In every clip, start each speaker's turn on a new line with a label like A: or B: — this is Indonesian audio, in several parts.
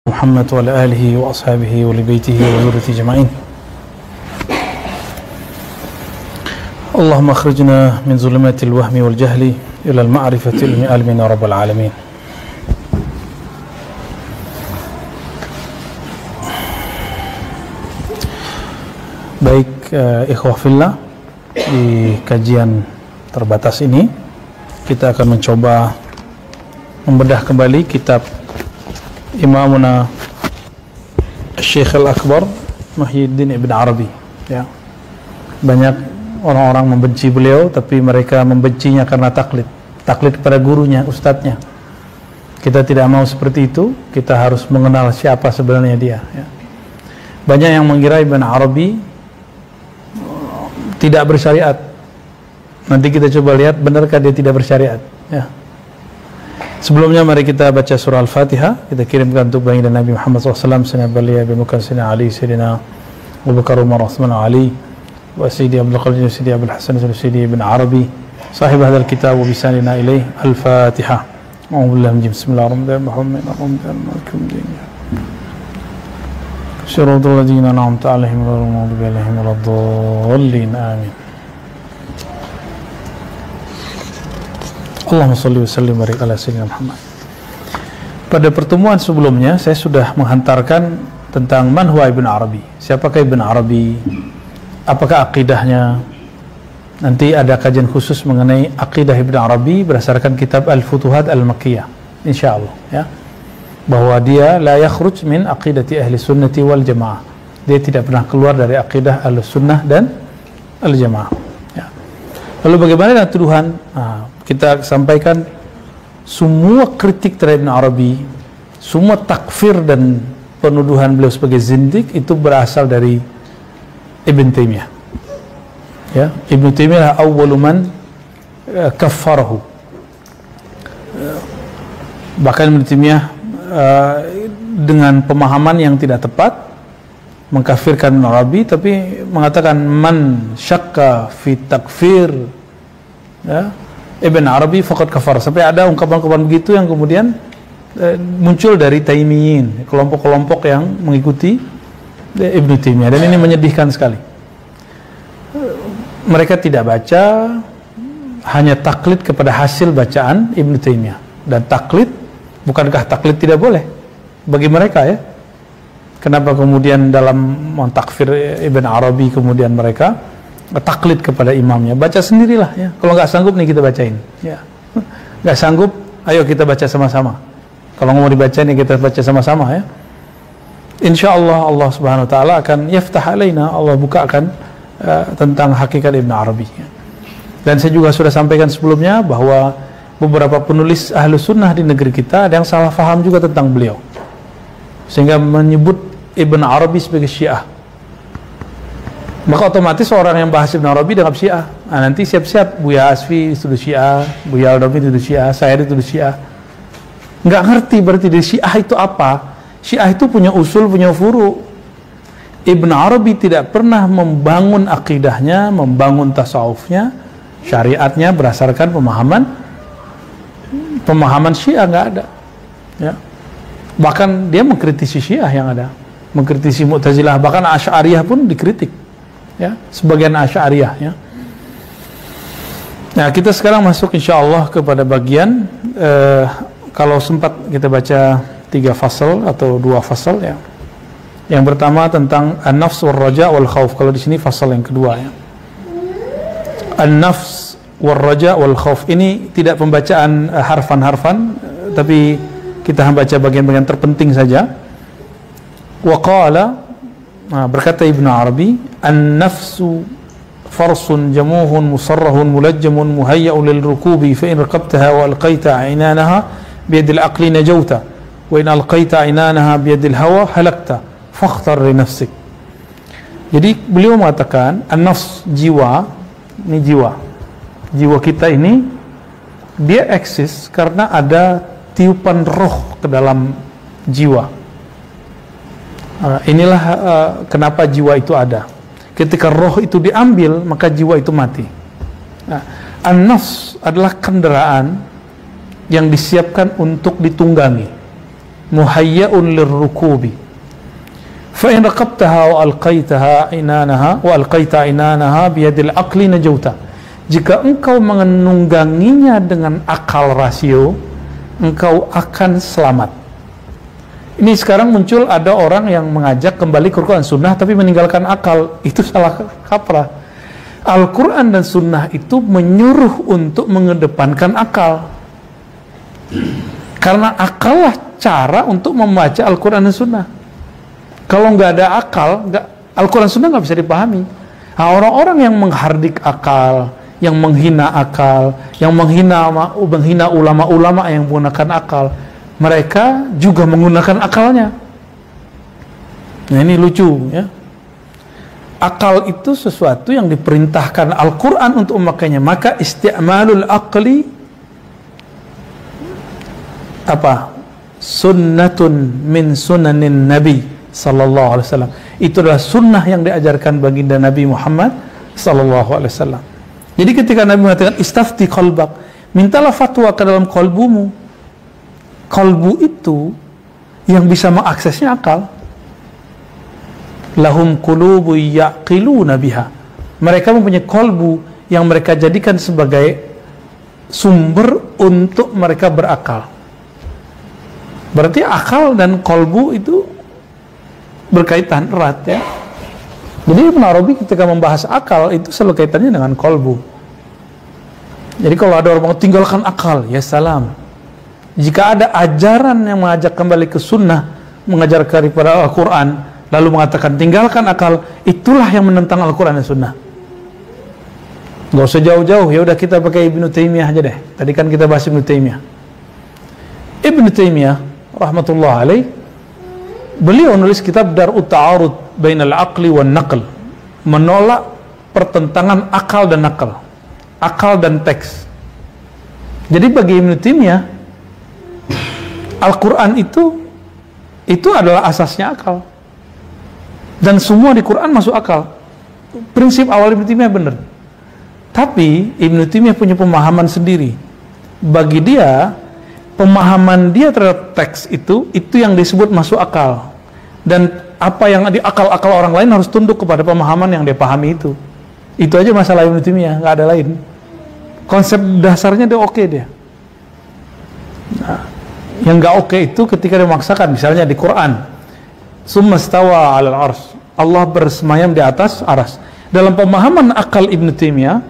A: محمد وعلى آله وأصحابه ولبيته وذريته أجمعين. اللهم أخرجنا من ظلمات الوهم والجهل إلى المعرفة المعلم يا رب العالمين. Baik, ikhwah fillah, di kajian terbatas ini kita akan mencoba membedah kembali kitab Imamuna Syekh Al-Akbar Muhyiddin Ibn Arabi. Ya. Banyak orang-orang membenci beliau, tapi mereka membencinya karena taklid kepada gurunya, ustadznya. Kita tidak mau seperti itu. Kita harus mengenal siapa sebenarnya dia. Ya. Banyak yang mengira Ibn Arabi tidak bersyariat. Nanti kita coba lihat benarkah dia tidak bersyariat. Ya. Sebelumnya mari kita baca surah Al-Fatihah. Kita kirimkan untuk baginda Nabi Muhammad SAW, Sayyidina Baliya bin Mukan, Sayyidina Ali, Sayyidina Abu Bakar, Umar, Uthman, Ali, wa Sayyidi Abdul Qadir, Sayyidi Abdul Hasan, Sayyidi Ibn Arabi, sahib hadal kitab wa bisanina ilaih. Al-Fatihah. Bismillahirrahmanirrahim. Syaratul ladzina an'amta 'alaihim ghairil maghdubi 'alaihim waladdallin. Amin. Allahumma shalli wa sallim barik ala sayyidina Muhammad. Pada pertemuan sebelumnya saya sudah menghantarkan tentang man huwa Ibn Arabi. Siapakah Ibn Arabi? Apakah akidahnya? Nanti ada kajian khusus mengenai akidah Ibn Arabi berdasarkan kitab Al-Futuhat Al-Makkiyah, insyaallah, ya. Bahwa dia la yakhruj min aqidati ahli sunnati wal jamaah. Dia tidak pernah keluar dari akidah Ahlus Sunnah dan Al-Jamaah. Ya. Lalu bagaimana dengan tuduhan? Kita sampaikan semua kritik terhadap Ibn Arabi, semua takfir dan penuduhan beliau sebagai zindik itu berasal dari Ibn Taimiyah. Ya, Ibn Taimiyah awwalu man kaffarahu. Bahkan Ibn Taimiyah dengan pemahaman yang tidak tepat mengkafirkan Ibn Arabi, tapi mengatakan man syakka fi takfir, ya, Ibn Arabi faqad kafar. Sampai ada ungkapan-ungkapan begitu yang kemudian muncul dari Taimiyin, kelompok-kelompok yang mengikuti Ibn Taimiyah, dan ini menyedihkan sekali. Mereka tidak baca, hanya taklid kepada hasil bacaan Ibn Taimiyah. Dan taklid, bukankah taklid tidak boleh bagi mereka, ya? Kenapa kemudian dalam mentakfir Ibn Arabi kemudian mereka taklid kepada imamnya? Baca sendirilah, ya. Kalau nggak sanggup nih kita bacain, ya. Nggak sanggup, ayo kita baca sama-sama. Kalau mau dibaca nih kita baca sama-sama, ya. Insya Allah Allah Subhanahu Wa Taala akan yaftah alaina, Allah bukakan tentang hakikat Ibn Arabi. Ya. Dan saya juga sudah sampaikan sebelumnya bahwa beberapa penulis ahlu sunnah di negeri kita ada yang salah faham juga tentang beliau, sehingga menyebut Ibn Arabi sebagai Syiah. Maka otomatis orang yang bahas Ibn Arabi dianggap Syiah. Nah, nanti siap-siap Buya Asfi dituduh Syiah, Buya Al-Dami dituduh Syiah, saya dituduh Syiah. Nggak ngerti berarti dari Syiah itu apa. Syiah itu punya usul, punya furu. Ibn Arabi tidak pernah membangun akidahnya, membangun tasawufnya, syariatnya berdasarkan pemahaman Syiah, nggak ada, ya. Bahkan dia mengkritisi Syiah yang ada, mengkritisi Mu'tazilah, bahkan Asy'ariyah pun dikritik, ya, sebagian Asy'ariyah, ya. Nah, kita sekarang masuk insyaallah kepada bagian kalau sempat kita baca 3 fasal atau 2 fasal, ya. Yang pertama tentang an-nafs wal raja wal khauf. Kalau di sini fasal yang kedua, ya. An-nafs wal raja wal khauf ini tidak pembacaan harfan-harfan, tapi kita baca bagian-bagian terpenting saja. Wa qala, berkata Ibn Arabi, an-nafsu farsun jamuhun musarrahun mulajjamun muhayya'un lil rukubi fa in raqabtaha wa alqaita 'inanaha bi yadil aqli najawta wa in alqaita 'inanaha bi yadil hawa halakta fakhtar li nafsik. Jadi beliau mengatakan an-nafs, jiwa, ini jiwa kita ini dia eksis karena ada tiupan roh ke dalam jiwa. Inilah kenapa jiwa itu ada. Ketika roh itu diambil, maka jiwa itu mati. An-nafs adalah kendaraan yang disiapkan untuk ditunggangi. muhayya'un lirrukubi fa in raqabtaha wa alqaitaha inanaha biyadil aqli najauta. Jika engkau menungganginya dengan akal rasio, engkau akan selamat. Ini sekarang muncul ada orang yang mengajak kembali ke Quran Sunnah tapi meninggalkan akal. Itu salah kaprah. Al-Quran dan Sunnah itu menyuruh untuk mengedepankan akal. Karena akal lah cara untuk membaca Al-Quran dan Sunnah. Kalau nggak ada akal, Al-Quran dan Sunnah nggak bisa dipahami. Nah, orang-orang yang menghardik akal, yang menghina akal, yang menghina ulama-ulama yang menggunakan akal, mereka juga menggunakan akalnya. Nah, ini lucu ya. Akal itu sesuatu yang diperintahkan Al-Quran untuk memakainya. Maka isti'malul aqli sunnatun min sunanin Nabi sallallahu alaihi wasallam. Itu adalah sunnah yang diajarkan baginda Nabi Muhammad sallallahu alaihi wasallam. Jadi ketika Nabi mengatakan istafti qalbak, mintalah fatwa ke dalam kalbumu. Kalbu itu yang bisa mengaksesnya akal. Lahum qulubu yaqiluna biha. Mereka mempunyai kalbu yang mereka jadikan sebagai sumber untuk mereka berakal. Berarti akal dan kalbu itu berkaitan erat ya. Jadi Ibn Arabi ketika membahas akal itu selalu kaitannya dengan kalbu. Jadi kalau ada orang mau tinggalkan akal, ya salam. Jika ada ajaran yang mengajak kembali ke sunnah, mengajar kepada Al-Quran, lalu mengatakan tinggalkan akal, itulah yang menentang Al-Quran dan sunnah. Gak usah jauh-jauh, ya udah kita pakai Ibnu Taimiyah aja deh. Tadi kan kita bahas Ibnu Taimiyah. Ibnu Taimiyah rahmatullah alaih, beliau nulis kitab Dar'ut Ta'arud Bainal Aqli wan Naql, menolak pertentangan akal dan nakal, akal dan teks. Jadi bagi Ibnu Taimiyah, Al-Quran itu adalah asasnya akal, dan semua di Quran masuk akal. Prinsip awal Ibnu Taimiyah benar. Tapi Ibnu Taimiyah punya pemahaman sendiri. Bagi dia, pemahaman dia terhadap teks itu yang disebut masuk akal. Dan apa yang di akal-akal orang lain harus tunduk kepada pemahaman yang dia pahami itu. Itu aja masalah Ibnu Taimiyah, nggak ada lain. Konsep dasarnya dia oke dia. Nah, yang nggak oke itu ketika dia memaksakan, misalnya di Quran, summa stawa 'alal arsy, Allah bersemayam di atas aras. Dalam pemahaman akal Ibnu Taimiyah,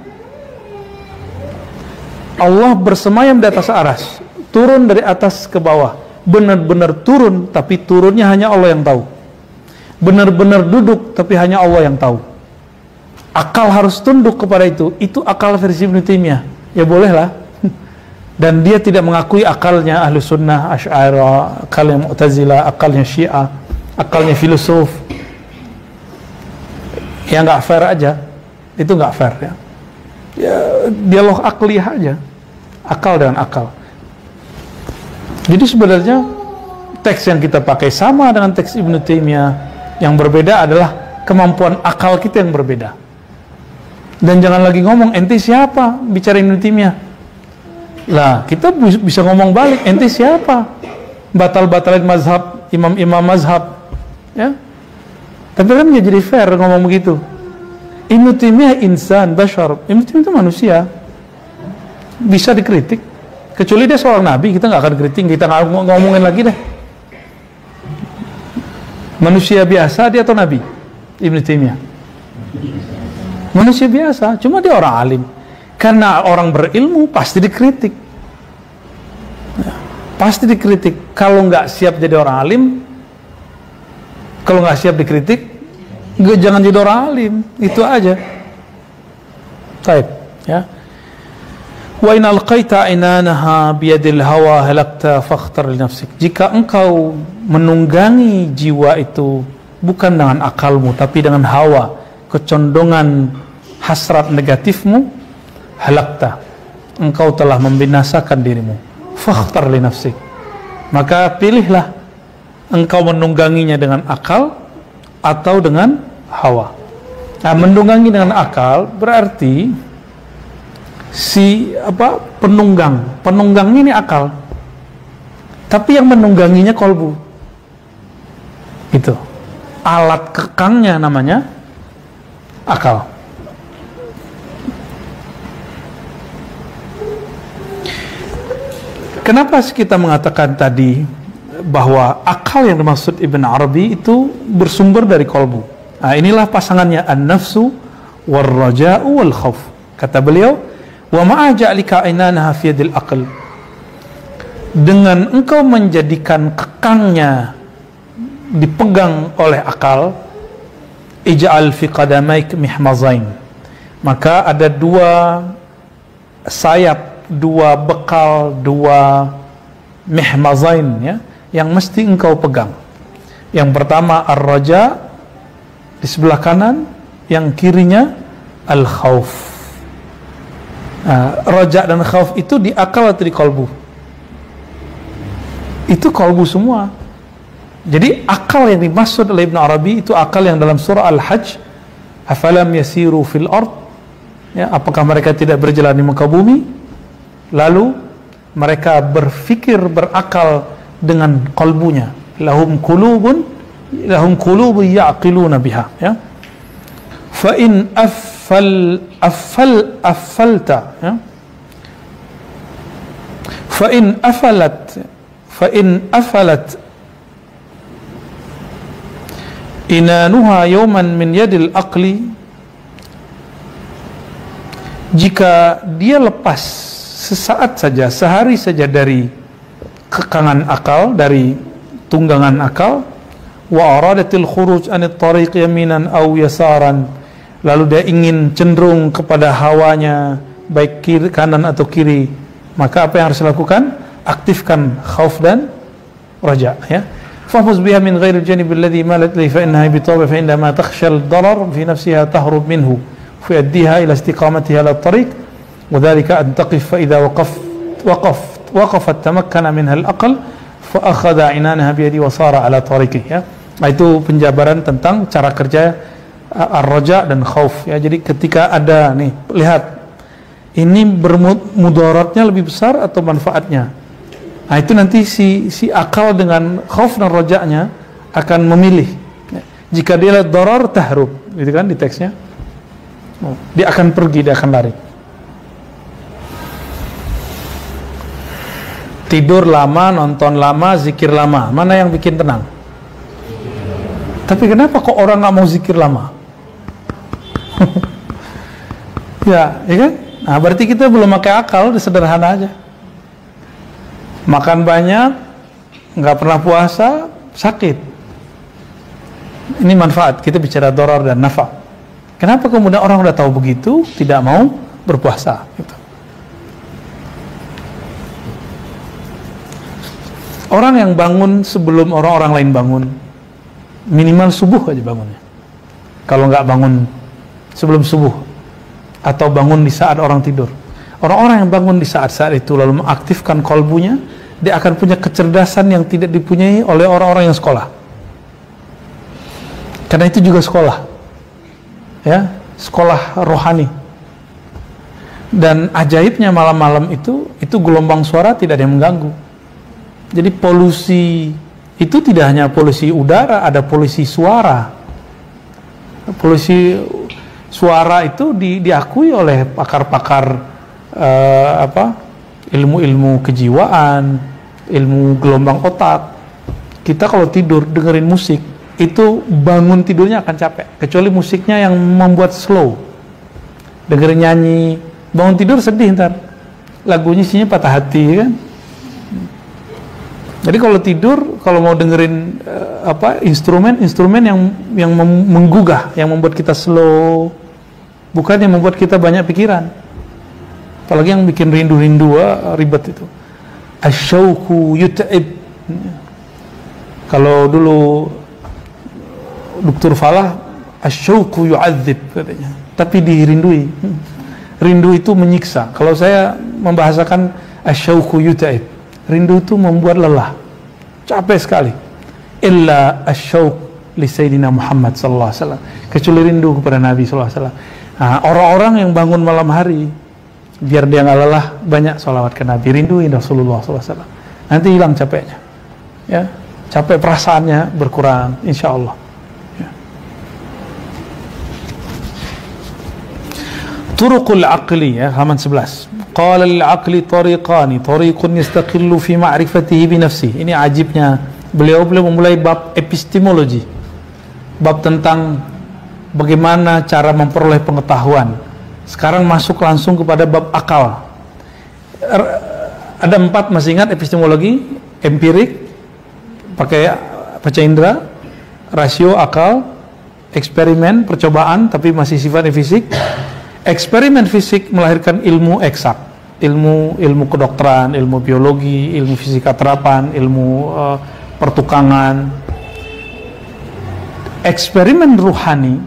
A: Allah bersemayam di atas aras, turun dari atas ke bawah, benar-benar turun, tapi turunnya hanya Allah yang tahu. Benar-benar duduk, tapi hanya Allah yang tahu. Akal harus tunduk kepada itu akal versi Ibnu Taimiyah. Ya bolehlah. Dan dia tidak mengakui akalnya Ahlu Sunnah, Asy'ariyah, akalnya Mu'tazilah, akalnya Syiah, akalnya filosof. Ya nggak fair aja. Itu nggak fair ya. Ya dialog akliyah aja. Akal dengan akal. Jadi sebenarnya teks yang kita pakai sama dengan teks Ibnu Taimiyah. Yang berbeda adalah kemampuan akal kita yang berbeda. Dan jangan lagi ngomong ente siapa bicara Ibnu Taimiyah. Lah kita bisa ngomong balik, ente siapa batal-batalin mazhab imam-imam mazhab ya. Tapi kan nggak jadi fair ngomong begitu. Ibnu Taimiyah insan bashar, Ibnu Taimiyah itu manusia, bisa dikritik. Kecuali dia seorang nabi, kita nggak akan kritik, kita nggak ngomongin lagi deh. Manusia biasa dia atau nabi? Ibnu Taimiyah manusia biasa, cuma dia orang alim. Karena orang berilmu pasti dikritik, pasti dikritik. Kalau nggak siap jadi orang alim, kalau nggak siap dikritik, jangan jadi orang alim. Itu aja. Baik, ya. Wa in alqaita inanaha biyadil hawa halakta fakhtar li nafsik. Jika engkau menunggangi jiwa itu bukan dengan akalmu tapi dengan hawa, kecondongan hasrat negatifmu, halakta, engkau telah membinasakan dirimu. Fakhtar li nafsik. Maka pilihlah engkau menungganginya dengan akal atau dengan hawa. Nah, menunggangi dengan akal berarti penunggang ini akal, tapi yang menungganginya kolbu. Itu alat kekangnya namanya akal. Kenapa kita mengatakan tadi bahwa akal yang dimaksud Ibn Arabi itu bersumber dari kolbu? Nah, inilah pasangannya an-nafsu wal-raja'u wal-khawf. Kata beliau, wa ma'aja'lika ainanaha fi yadil aql. Dengan engkau menjadikan kekangnya dipegang oleh akal, ij'al fi qadamaik mihmazain. Maka ada dua sayap, dua bekal, dua mihmazain, ya, yang mesti engkau pegang. Yang pertama ar-raja di sebelah kanan, yang kirinya al-khauf. Raja dan khauf itu di akal atau di kolbu? Itu kolbu semua. Jadi akal yang dimaksud oleh Ibn Arabi itu akal yang dalam surah Al-Hajj, afalam yasiru fil ard, ya, apakah mereka tidak berjalan di muka bumi, lalu mereka berfikir, berakal dengan kolbunya. Lahum qulubun ya'qiluna biha, ya. Fa in affalta, ya. Fa in afalat inanuha yawman min yadil aqli, jika dia lepas sesaat saja, sehari saja dari kekangan akal, dari tunggangan akal, wa aradatil khuruj anit tariq yaminan aw yasaran, lalu dia ingin cenderung kepada hawanya, baik kiri, kanan atau kiri, maka apa yang harus dilakukan? Aktifkan khauf dan raja, ya. Fahfuz biha min ghairi al-janib alladhi malat li fa innaha bitawba fa indama takhsha ad-darar fi nafsiha tahrub minhu fa yaddiha ila istiqamatiha ala at-tariq wa dhalika an taqif fa idha waqafat tamakkana minha al-aql fa akhadha inanaha bi yadi wa sara ala tariqih, ya. Nah, itu penjabaran tentang cara kerja ar-raja dan khauf, ya. Jadi ketika ada nih, lihat ini mudaratnya lebih besar atau manfaatnya. Nah, itu nanti si akal dengan khauf dan raja'nya akan memilih. Jika dia lihat darar, tahrub, gitu kan di teksnya. Dia akan pergi, dia akan lari. Tidur lama, nonton lama, zikir lama, mana yang bikin tenang? Tapi kenapa kok orang nggak mau zikir lama? ya kan? Nah, berarti kita belum pakai akal, sederhana aja. Makan banyak, nggak pernah puasa, sakit. Ini manfaat, kita bicara darar dan nafa. Kenapa kemudian orang udah tahu begitu, tidak mau berpuasa? Gitu. Orang yang bangun sebelum orang-orang lain bangun, minimal subuh aja bangunnya. Kalau nggak bangun sebelum subuh, atau bangun di saat orang tidur. Orang-orang yang bangun di saat-saat itu lalu mengaktifkan kolbunya, dia akan punya kecerdasan yang tidak dipunyai oleh orang-orang yang sekolah. Karena itu juga sekolah, ya, sekolah rohani. Dan ajaibnya malam-malam itu gelombang suara tidak ada yang mengganggu. Jadi polusi itu tidak hanya polusi udara, ada polusi suara. Polusi suara itu diakui oleh pakar-pakar ilmu-ilmu kejiwaan, ilmu gelombang otak. Kita kalau tidur dengerin musik, itu bangun tidurnya akan capek, kecuali musiknya yang membuat slow. Dengerin nyanyi, bangun tidur sedih ntar. Lagunya isinya patah hati, kan? Jadi kalau tidur, kalau mau dengerin instrumen yang menggugah, yang membuat kita slow, bukan yang membuat kita banyak pikiran. Apalagi yang bikin rindu-rindu, ribet itu. Asyauku yut'ib. Kalau dulu Dr. Falah, asyauku yu'adzib katanya. Tapi dirindui. Rindu itu menyiksa. Kalau saya membahasakan asyauku yut'ib, rindu itu membuat lelah, capek sekali. Illa asyauk li Sayyidina Muhammad sallallahu alaihi wasallam, kecuali rindu kepada Nabi sallallahu alaihi wasallam. Nah, orang-orang yang bangun malam hari, biar dia nggak lelah, banyak sholawat ke Nabi, rinduin Rasulullah sallallahu alaihi wasallam. Nanti hilang capeknya. Ya, capek perasaannya berkurang, insya Allah. Ya. Turuqul aqli, ya, halaman 11. Qala lil aqli tariqani, tariqun yastaqillu fi ma'rifatihi bi nafsihi. Ini ajibnya beliau memulai bab epistemologi, bab tentang bagaimana cara memperoleh pengetahuan. Sekarang masuk langsung kepada bab akal. Ada 4, masih ingat epistemologi? Empirik, pakai panca indera, rasio, akal, eksperimen, percobaan, tapi masih sifatnya fisik. Eksperimen fisik melahirkan ilmu eksak, ilmu kedokteran, ilmu biologi, ilmu fisika terapan, ilmu pertukangan. Eksperimen ruhani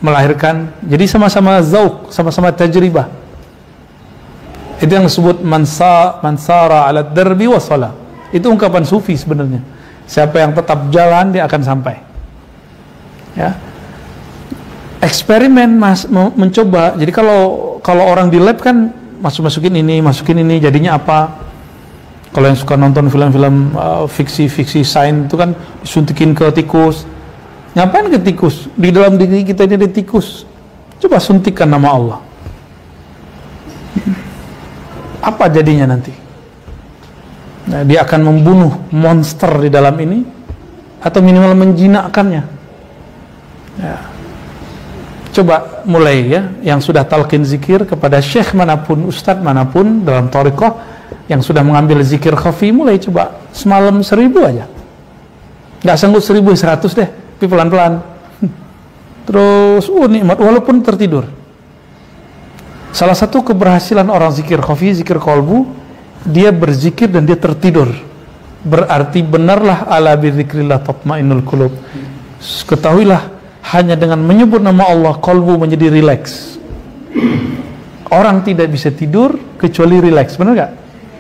A: melahirkan, jadi sama-sama zauq, sama-sama tajribah. Itu yang disebut mansara ala darbi wasala. Itu ungkapan sufi sebenarnya. Siapa yang tetap jalan, dia akan sampai. Ya. Eksperimen mencoba. Jadi kalau orang di lab kan masukin ini, jadinya apa? Kalau yang suka nonton film-film fiksi sains itu kan disuntikin ke tikus. Ngapain ke tikus? Di dalam diri kita ini ada tikus. Coba suntikkan nama Allah. Apa jadinya nanti? Nah, dia akan membunuh monster di dalam ini atau minimal menjinakkannya. Ya. Coba mulai, ya, yang sudah talqin zikir kepada syekh manapun, ustadz manapun dalam thariqah yang sudah mengambil zikir khafi, mulai coba semalam 1000 aja. Nggak sanggup 1100 deh, tapi pelan-pelan. Terus nikmat walaupun tertidur. Salah satu keberhasilan orang zikir khafi, zikir qalbu, dia berzikir dan dia tertidur. Berarti benarlah ala bidzikrillah tatmainnul qulub. Ketahuilah, hanya dengan menyebut nama Allah qalbu menjadi rileks. Orang tidak bisa tidur kecuali rileks, benar gak?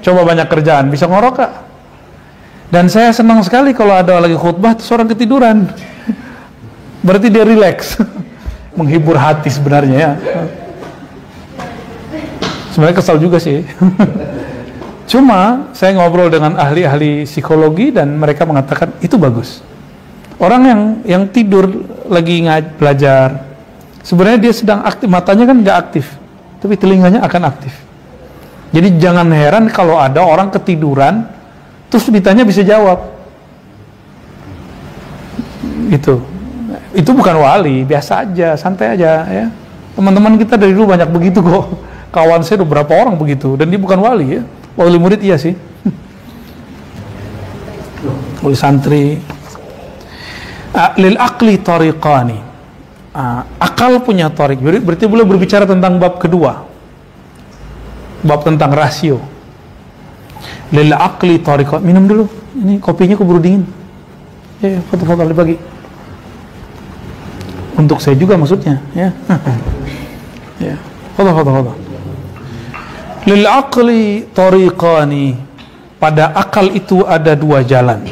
A: Coba banyak kerjaan, bisa ngorok gak? Dan saya senang sekali kalau ada lagi khutbah terus orang ketiduran. Berarti dia rileks. Menghibur hati sebenarnya, ya. Sebenarnya kesal juga sih. Cuma saya ngobrol dengan ahli-ahli psikologi dan mereka mengatakan itu bagus. Orang yang tidur lagi belajar, sebenarnya dia sedang aktif, matanya kan nggak aktif, tapi telinganya akan aktif. Jadi jangan heran kalau ada orang ketiduran, terus ditanya bisa jawab. Itu bukan wali, biasa aja, santai aja, ya. Teman-teman kita dari dulu banyak begitu kok. Kawan saya udah berapa orang begitu, dan dia bukan wali, ya. Wali murid iya sih. Wali santri. Lil aqli tariqani. Akal punya tariq. Berarti boleh berbicara tentang bab kedua. Bab tentang rasio. Lil aqli tariqani. Minum dulu. Ini kopinya keburu dingin. Ya, foto-foto dibagi. Untuk saya juga maksudnya, ya. Ya. Foto. Lil aqli tariqani. Pada akal itu ada 2 jalan.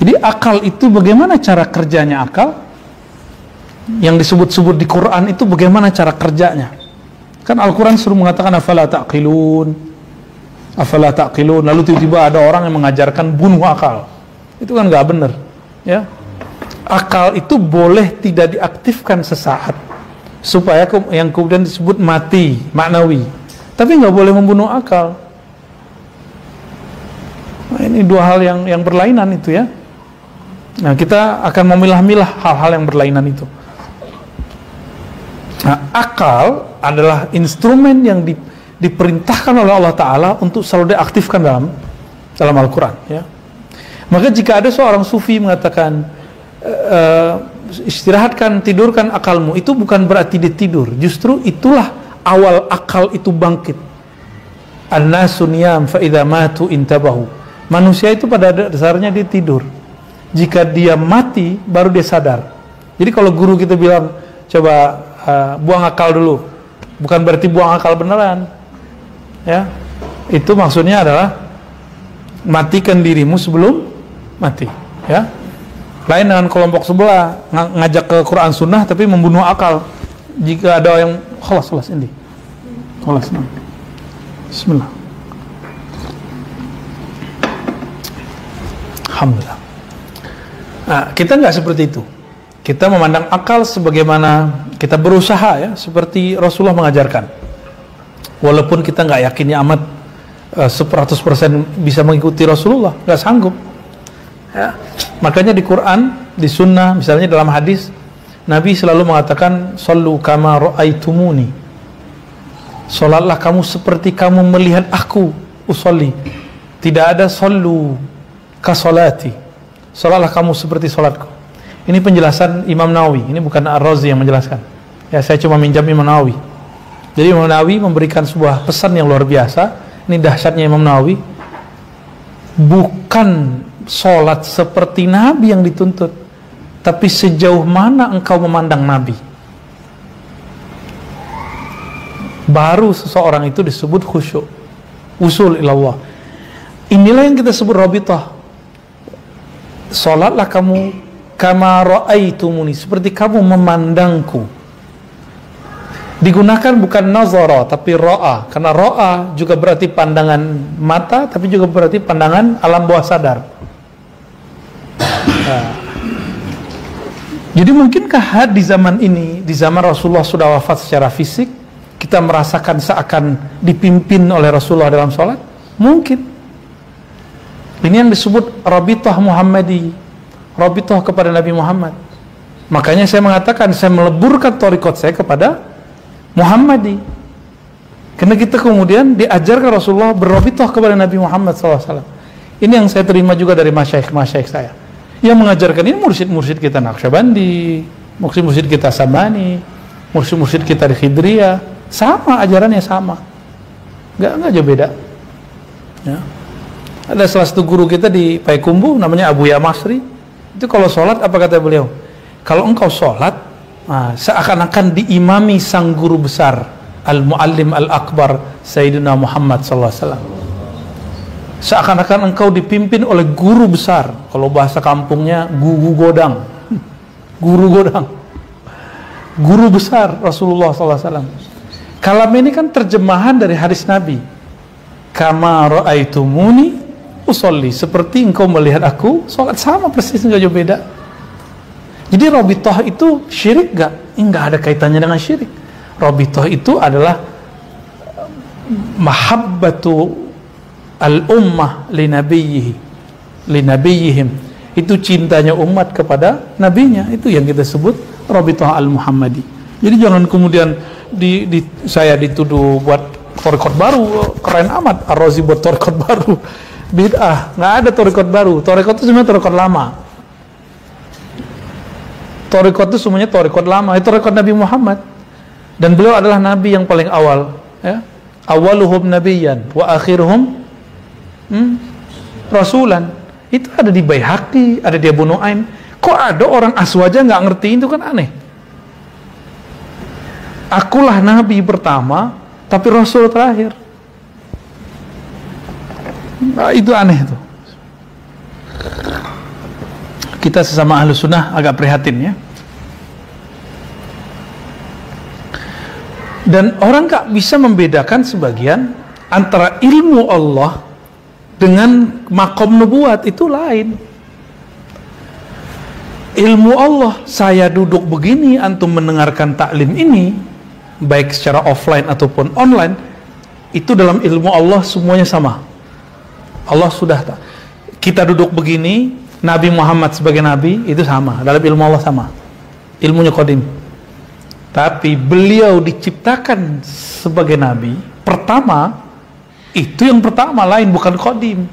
A: Jadi akal itu bagaimana cara kerjanya akal? Yang disebut-sebut di Quran itu bagaimana cara kerjanya? Kan Al-Quran suruh mengatakan afala ta'qilun. Lalu tiba-tiba ada orang yang mengajarkan bunuh akal. Itu kan nggak benar, ya. Akal itu boleh tidak diaktifkan sesaat supaya yang kemudian disebut mati maknawi. Tapi nggak boleh membunuh akal. Nah, ini 2 hal yang berlainan itu, ya. Nah, kita akan memilah-milah hal-hal yang berlainan itu. Nah, akal adalah instrumen yang diperintahkan oleh Allah Ta'ala untuk selalu diaktifkan dalam Al-Quran, ya. Maka jika ada seorang sufi mengatakan istirahatkan, tidurkan akalmu, itu bukan berarti dia tidur. Justru itulah awal akal itu bangkit. An-nasu niyam fa idza matu intabahu. Manusia itu pada dasarnya dia tidur. Jika dia mati, baru dia sadar. Jadi kalau guru kita bilang, coba buang akal dulu, bukan berarti buang akal beneran, ya. Itu maksudnya adalah matikan dirimu sebelum mati, ya. Lain dengan kelompok sebelah, ngajak ke Quran Sunnah tapi membunuh akal. Jika ada yang khalas ini, Bismillah. Alhamdulillah. Nah, kita nggak seperti itu. Kita memandang akal sebagaimana kita berusaha ya, seperti Rasulullah mengajarkan. Walaupun kita nggak yakinnya amat 100% bisa mengikuti Rasulullah, nggak sanggup. Ya. Makanya di Quran, di Sunnah, misalnya dalam hadis, Nabi selalu mengatakan, "Sallu kama ra'aitumuni." Salatlah kamu seperti kamu melihat aku usolli. Tidak ada sallu ka salati. Salatlah kamu seperti salatku. Ini penjelasan Imam Nawawi, ini bukan Ar-Razi yang menjelaskan. Ya, saya cuma minjam Imam Nawawi. Jadi Imam Nawawi memberikan sebuah pesan yang luar biasa. Ini dahsyatnya Imam Nawawi. Bukan salat seperti Nabi yang dituntut, tapi sejauh mana engkau memandang Nabi. Baru seseorang itu disebut khusyuk, usul ilallah. Inilah yang kita sebut rabithah. Salatlah kamu kama ra'aitumuni, seperti kamu memandangku. Digunakan bukan nazara tapi ra'a, karena ra'a juga berarti pandangan mata, tapi juga berarti pandangan alam bawah sadar. Jadi mungkinkah di zaman ini, di zaman Rasulullah sudah wafat secara fisik, kita merasakan seakan dipimpin oleh Rasulullah dalam sholat? Mungkin. Ini yang disebut rabithah Muhammadi, rabithah kepada Nabi Muhammad. Makanya saya mengatakan, saya meleburkan thariqat saya kepada Muhammadi, karena kita kemudian diajarkan Rasulullah berrabithah kepada Nabi Muhammad SAW. Ini yang saya terima juga dari masyaikh saya yang mengajarkan ini. Mursyid-mursyid kita Naqsyabandi, mursyid-mursyid kita Samani, mursyid-mursyid kita di Khidriyah, sama ajarannya, sama, nggak jauh beda ya. Ada salah satu guru kita di Payakumbuh namanya Abu Yamasri. Itu kalau sholat apa kata beliau? Kalau engkau sholat seakan-akan diimami sang guru besar, Al-Muallim Al-Akbar Sayyidina Muhammad SAW. Seakan-akan engkau dipimpin oleh guru besar. Kalau bahasa kampungnya gugu godang, guru godang, guru besar Rasulullah SAW. Kalam ini kan terjemahan dari hadis Nabi, kama ra'aitumuni usolli, seperti engkau melihat aku sholat, sama persis, nggak jauh beda. Jadi rabithah itu syirik nggak? Nggak ada kaitannya dengan syirik. Rabithah itu adalah mahabbatu al-ummah li nabiyihim. Itu cintanya umat kepada nabinya. Itu yang kita sebut rabithah al-Muhammadi. Jadi jangan kemudian saya dituduh buat thariqat baru, keren amat Ar-Razi buat thariqat baru. Bid'ah, nggak ada thariqat baru. Thariqat itu sebenarnya thariqat lama. Thariqat itu semuanya thariqat lama, itu thariqat Nabi Muhammad. Dan beliau adalah nabi yang paling awal, ya. Awaluhum nabiyyan wa akhiruhum rasulan. Itu ada di Baihaqi, ada di Abu Nuaim. Kok ada orang Aswaja nggak ngerti, itu kan aneh. Akulah nabi pertama, tapi rasul terakhir. Nah, itu aneh tuh. Kita sesama ahlu sunnah agak prihatin ya. Dan orang gak bisa membedakan sebagian antara ilmu Allah dengan makom nubuat, itu lain. Ilmu Allah, saya duduk begini, antum mendengarkan taklim ini, baik secara offline ataupun online, itu dalam ilmu Allah semuanya sama. Allah sudah, kita duduk begini, Nabi Muhammad sebagai Nabi, itu sama, dalam ilmu Allah sama, ilmunya qadim. Tapi beliau diciptakan sebagai Nabi pertama, itu yang pertama, lain, bukan qadim.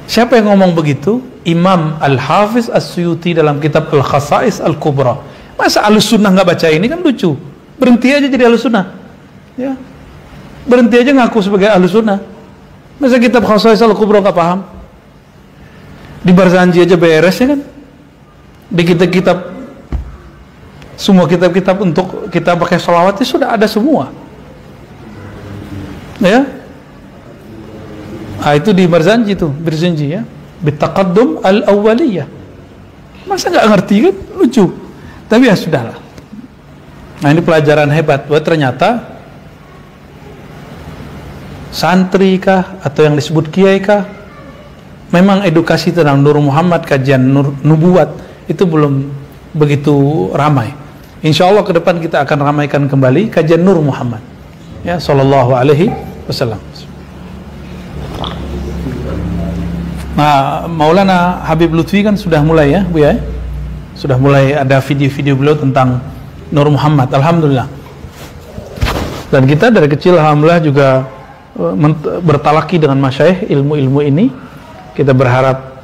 A: Siapa yang ngomong begitu? Imam Al-Hafiz As-Suyuti dalam kitab Al-Khasa'is Al-Kubra. Masa Ahlus-Sunnah nggak baca ini, kan lucu. Berhenti aja jadi Ahlus-Sunnah ya. Berhenti aja ngaku sebagai Ahlus-Sunnah. Masa kitab Khasa'is Al-Kubra nggak paham? Di Barzanji aja beres ya kan. Di kitab-kitab, semua kitab-kitab untuk kita pakai sholawat itu sudah ada semua ya. Itu di Barzanji tuh, Barzanji ya, bitaqaddum al-awwaliyah. Masa nggak ngerti kan, lucu. Tapi ya sudahlah. Nah, ini pelajaran hebat. Wah, ternyata santri kah atau yang disebut kiai kah, memang edukasi tentang Nur Muhammad, kajian nubuat itu belum begitu ramai. Insya Allah ke depan kita akan ramaikan kembali kajian Nur Muhammad, ya, sallallahu alaihi wasallam. Nah, Maulana Habib Lutfi kan sudah mulai, ya Bu ya, sudah mulai ada video-video beliau tentang Nur Muhammad, alhamdulillah. Dan kita dari kecil alhamdulillah juga bertalaki dengan masyayikh ilmu-ilmu ini. Kita berharap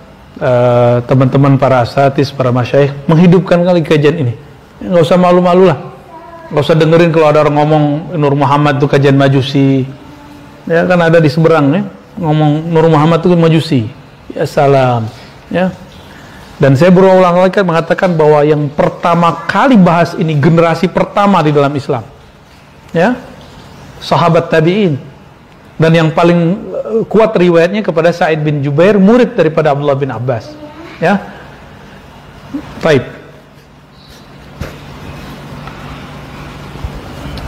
A: teman-teman para asatis, para masyayikh menghidupkan kali kajian ini. Nggak usah malu-malu lah, nggak usah dengerin kalau ada orang ngomong Nur Muhammad itu kajian majusi, ya kan ada di seberang ya, ngomong Nur Muhammad itu majusi, ya salam, ya. Dan saya berulang lagi mengatakan bahwa yang pertama kali bahas ini generasi pertama di dalam Islam, ya, sahabat tabi'in, dan yang paling kuat riwayatnya kepada Sa'id bin Jubair, murid daripada Abdullah bin Abbas, ya. Baik.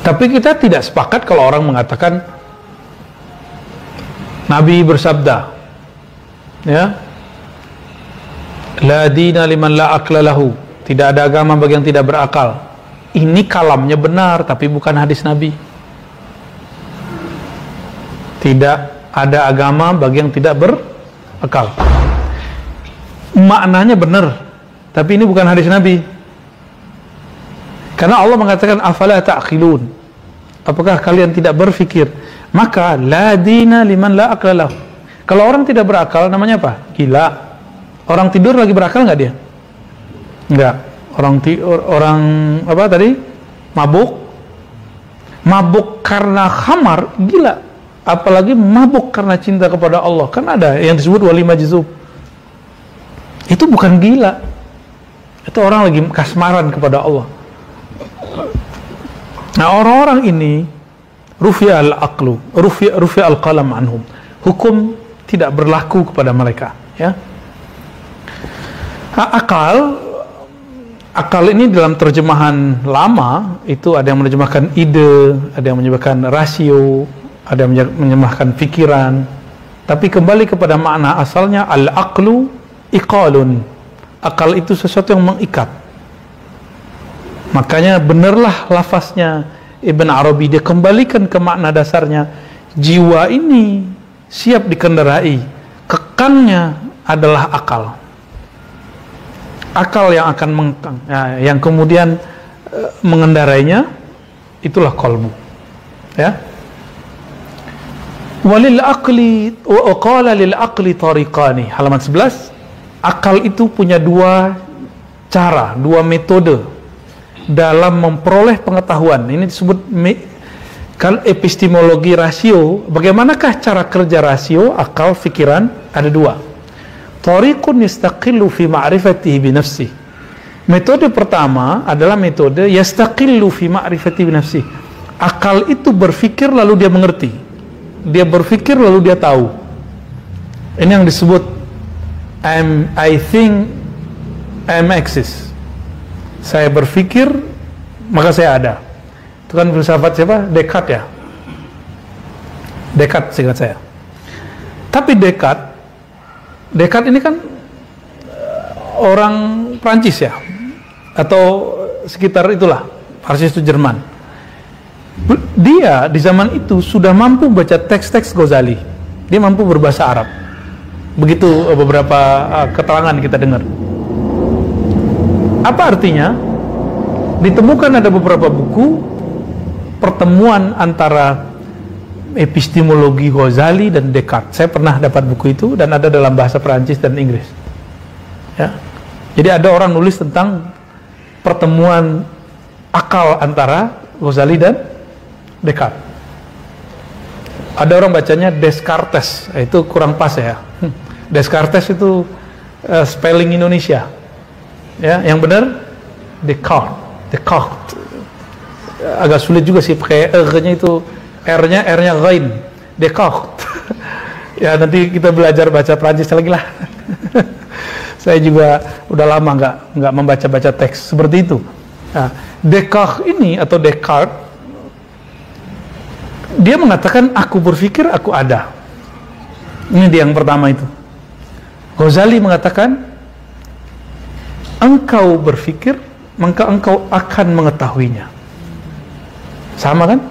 A: Tapi kita tidak sepakat kalau orang mengatakan Nabi bersabda, ya, la dina liman la akla lahu, tidak ada agama bagi yang tidak berakal. Ini kalamnya benar, tapi bukan hadis Nabi. Tidak ada agama bagi yang tidak berakal. Maknanya benar, tapi ini bukan hadis Nabi. Karena Allah mengatakan afala ta'qilun, apakah kalian tidak berfikir? Maka la dina liman la akla lahu. Kalau orang tidak berakal namanya apa? Gila. Orang tidur lagi berakal nggak dia? Enggak. Orang apa tadi? Mabuk. Mabuk karena khamar, gila. Apalagi mabuk karena cinta kepada Allah. Kan ada yang disebut wali majzub. Itu bukan gila. Itu orang lagi kasmaran kepada Allah. Nah, orang-orang ini rufi'a al-aqlu, rufi'a al-qalam anhum. Hukum tidak berlaku kepada mereka, ya. Akal ini dalam terjemahan lama itu ada yang menerjemahkan ide, ada yang menyebutkan rasio, ada yang menerjemahkan pikiran. Tapi kembali kepada makna asalnya, al-aqlu iqalun. Akal itu sesuatu yang mengikat. Makanya benarlah lafaznya Ibn Arabi, dia kembalikan ke makna dasarnya. Jiwa ini siap dikendarai, kekannya adalah akal. Akal yang akan mengekang, ya, yang kemudian mengendarainya itulah qalbu, ya. Walil aqli wa qala lil aqli tariqani, halaman 11. Akal itu punya dua cara, dua metode dalam memperoleh pengetahuan. Ini disebut kan epistemologi rasio. Bagaimanakah cara kerja rasio, akal, fikiran? Ada dua. Tariqun yastaqillu fi ma'rifatihi bi nafsihi. Metode pertama adalah metode yastaqillu fi ma'rifatihi bi nafsihi. Akal itu berpikir lalu dia mengerti. Dia berpikir lalu dia tahu. Ini yang disebut I think I'm exist. Saya berpikir maka saya ada. Itu kan filsafat siapa? Descartes, ya. Descartes seingat saya. Tapi Descartes ini kan orang Prancis, ya, atau sekitar itulah, Prancis itu Jerman. Dia di zaman itu sudah mampu baca teks-teks Ghazali. Dia mampu berbahasa Arab. Begitu beberapa keterangan kita dengar. Apa artinya? Ditemukan ada beberapa buku pertemuan antara epistemologi Ghazali dan Descartes. Saya pernah dapat buku itu dan ada dalam bahasa Perancis dan Inggris, ya. Jadi ada orang nulis tentang pertemuan akal antara Ghazali dan Descartes. Ada orang bacanya Descartes, itu kurang pas ya. Descartes itu spelling Indonesia, ya. Yang benar Descartes. Agak sulit juga sih pakai R-nya itu, R-nya ghain. Descartes. Ya nanti kita belajar baca Prancis lagi lah. Saya juga udah lama nggak membaca teks seperti itu. Nah, Descartes ini atau Descartes, dia mengatakan aku berpikir aku ada. Ini dia yang pertama itu. Ghazali mengatakan, engkau berpikir, maka engkau akan mengetahuinya. Sama kan?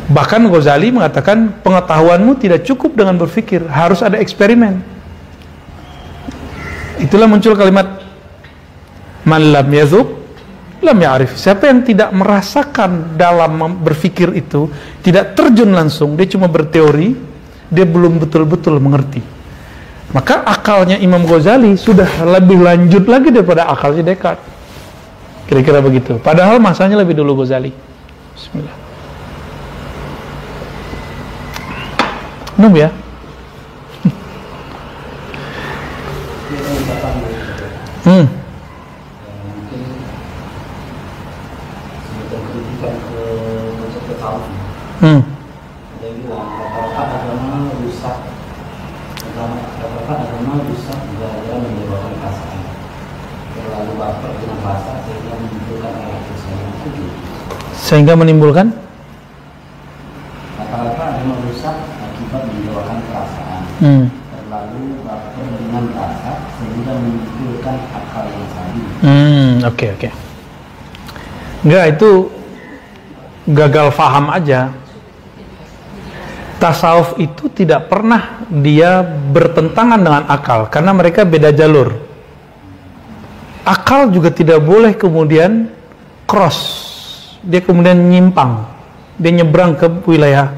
A: Bahkan Ghazali mengatakan, pengetahuanmu tidak cukup dengan berpikir, harus ada eksperimen. Itulah muncul kalimat man lam yazuk lam ya'rif. Siapa yang tidak merasakan dalam berpikir itu, tidak terjun langsung, dia cuma berteori, dia belum betul-betul mengerti. Maka akalnya Imam Ghazali sudah lebih lanjut lagi daripada akalnya Descartes. Kira-kira begitu. Padahal masanya lebih dulu Ghazali. Bismillah. Minum ya. Sehingga menimbulkan
B: rata-rata ada merusak akibat membawakan perasaan. Terlalu baper dengan rasa sehingga menimbulkan akal yang salah.
A: Oke. Enggak, itu gagal faham aja. Tasawuf itu tidak pernah dia bertentangan dengan akal, karena mereka beda jalur. Akal juga tidak boleh kemudian cross, dia kemudian nyimpang, dia nyebrang ke wilayah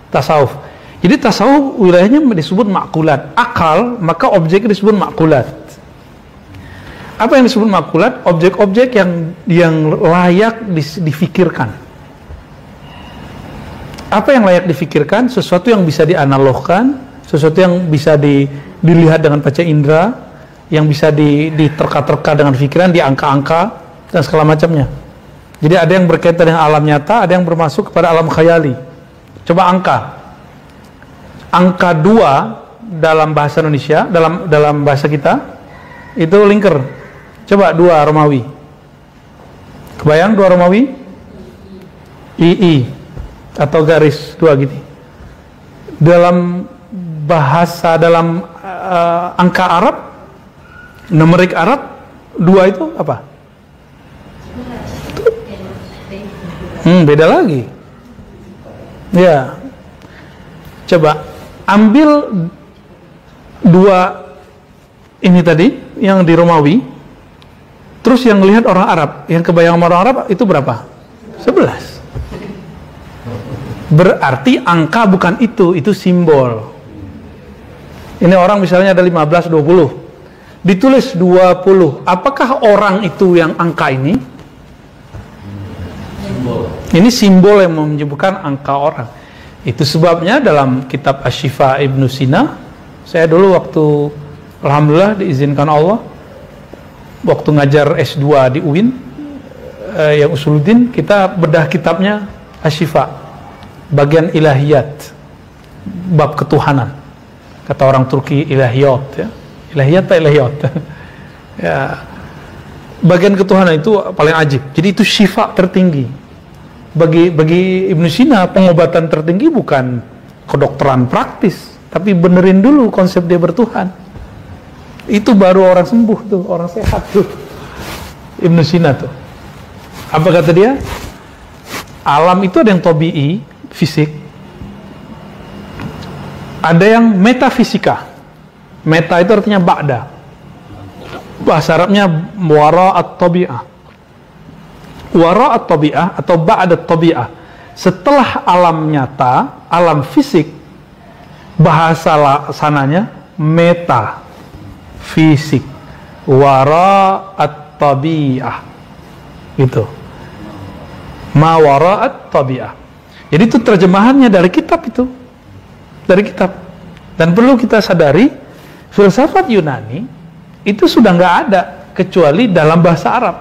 A: tasawuf. Jadi tasawuf wilayahnya disebut makulat. Akal, maka objeknya disebut makulat. Apa yang disebut makulat? Objek-objek yang layak difikirkan. Apa yang layak difikirkan? Sesuatu yang bisa dianalogkan, sesuatu yang bisa dilihat dengan panca indera, yang bisa diterka-terka dengan pikiran, diangka-angka, dan segala macamnya. Jadi ada yang berkaitan dengan alam nyata, ada yang bermasuk kepada alam khayali. Coba angka 2 dalam bahasa Indonesia, dalam bahasa kita itu linker. Coba 2 Romawi. Kebayang 2 Romawi? II atau garis 2 gitu. Dalam bahasa, dalam angka Arab, numerik Arab, 2 itu apa? Beda lagi. Ya. Coba ambil 2 ini tadi yang di Romawi, terus yang lihat orang Arab, yang kebayang orang Arab itu berapa? 11. Berarti angka bukan itu simbol. Ini orang misalnya ada 15, 20. Ditulis 20. Apakah orang itu yang angka ini? Ini simbol yang menyebutkan angka orang. Itu sebabnya dalam kitab Asy-Syifa Ibnu Sina, saya dulu waktu alhamdulillah diizinkan Allah, waktu ngajar S2 di UIN yang Usuluddin, kita bedah kitabnya Asy-Syifa, bagian ilahiyat, bab ketuhanan. Kata orang Turki ilahiyat, ya. Ilahiyat tak ilahiyat. Ya. Bagian ketuhanan itu paling ajib. Jadi itu syifa tertinggi. Bagi Ibnu Sina, pengobatan tertinggi bukan kedokteran praktis, tapi benerin dulu konsep dia bertuhan. Itu baru orang sembuh tuh, orang sehat tuh. Ibnu Sina tuh. Apa kata dia? Alam itu ada yang tabi'i, fisik. Ada yang metafisika. Meta itu artinya ba'da. Bahasa Arabnya wara'at tabi'ah. Wara'at tabi'ah atau ba'dat tabi'ah. Setelah alam nyata, alam fisik, bahasa sananya meta fisik. Wara'at tabi'ah. Gitu. Ma wara'at tabi'ah. Jadi itu terjemahannya dari kitab itu. Dari kitab. Dan perlu kita sadari, filsafat Yunani itu sudah nggak ada kecuali dalam bahasa Arab.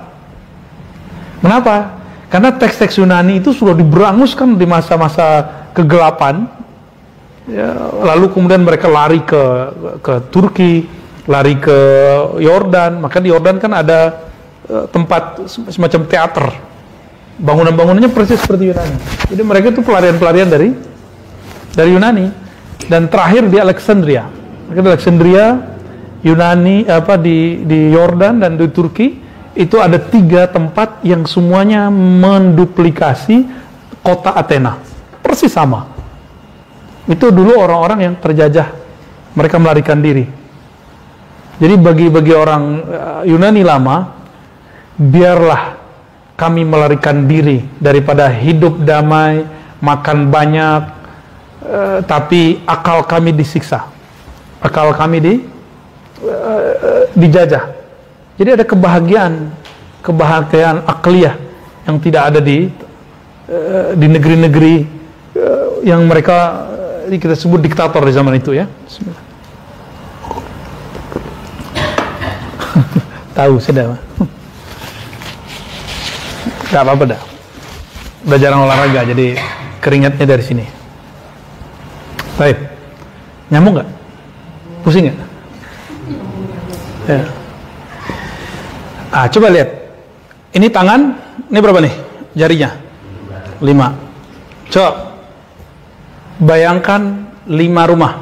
A: Kenapa? Karena teks-teks Yunani itu sudah diberanguskan di masa-masa kegelapan, ya, lalu kemudian mereka lari ke Turki, lari ke Yordan. Maka di Yordan kan ada tempat semacam teater, bangunan-bangunannya persis seperti Yunani. Jadi mereka itu pelarian-pelarian dari Yunani. dan terakhir di Alexandria. Di Alexandria, Yunani, di Yordan dan di Turki, itu ada 3 tempat yang semuanya menduplikasi kota Athena, persis sama. Itu dulu orang-orang yang terjajah, mereka melarikan diri. Jadi bagi orang Yunani lama, biarlah kami melarikan diri daripada hidup damai, makan banyak, tapi akal kami disiksa, akal kami dijajah. Jadi ada kebahagiaan akliyah yang tidak ada di negeri-negeri yang mereka kita sebut diktator di zaman itu ya. Bismillah. Tahu sudah. Gak apa-apa dah. Udah jarang olahraga jadi keringatnya dari sini. Baik. Nyambung nggak? Pusing nggak? Ya. Coba lihat. Ini tangan, ini berapa nih jarinya? 5. Coba bayangkan 5 rumah.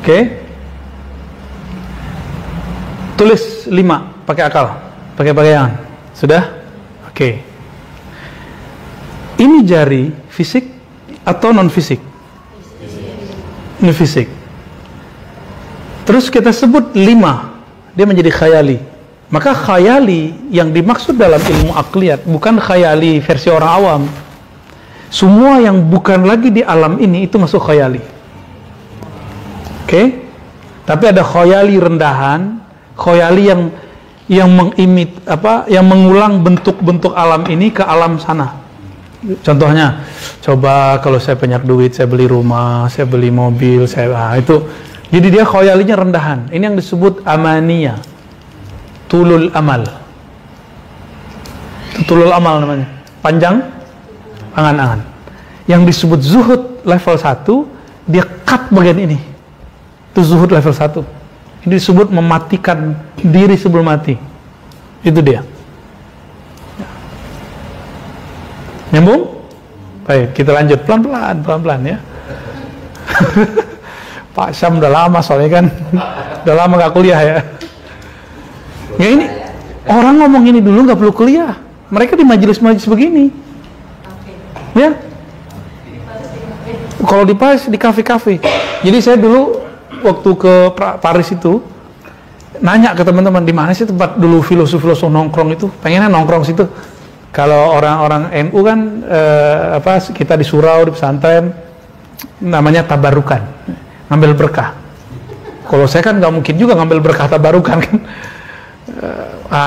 A: Oke? Tulis 5 pakai akal, pakai bayangan. Sudah? Oke. Ini jari fisik atau non fisik? Ini fisik. Terus kita sebut 5, dia menjadi khayali. Maka khayali yang dimaksud dalam ilmu akliyat bukan khayali versi orang awam. Semua yang bukan lagi di alam ini itu masuk khayali. Oke? Tapi ada khayali rendahan, khayali yang yang mengulang bentuk-bentuk alam ini ke alam sana. Contohnya, coba kalau saya banyak duit, saya beli rumah, saya beli mobil, itu. Jadi dia khayalinya rendahan. Ini yang disebut amaniyah, tulul amal. Tulul amal namanya. Panjang angan-angan. Yang disebut zuhud level 1, dia cut bagian ini. Itu zuhud level 1. Ini disebut mematikan diri sebelum mati. Itu dia. Nyambung? Baik, kita lanjut pelan-pelan ya. Pak Syam udah lama soalnya kan. Udah lama gak kuliah ya. Ya ini, orang ngomong ini dulu gak perlu kuliah. Mereka di majelis-majelis begini. Ya. Kalau di Paris, di kafe-kafe. Jadi saya dulu waktu ke Paris itu nanya ke teman-teman, di mana sih tempat dulu filosof-filosof nongkrong itu, pengennya nongkrong situ. Kalau orang-orang NU kan kita di surau, di pesantren namanya tabarukan, ngambil berkah. Kalau saya kan nggak mungkin juga ngambil berkah tabarukan kan.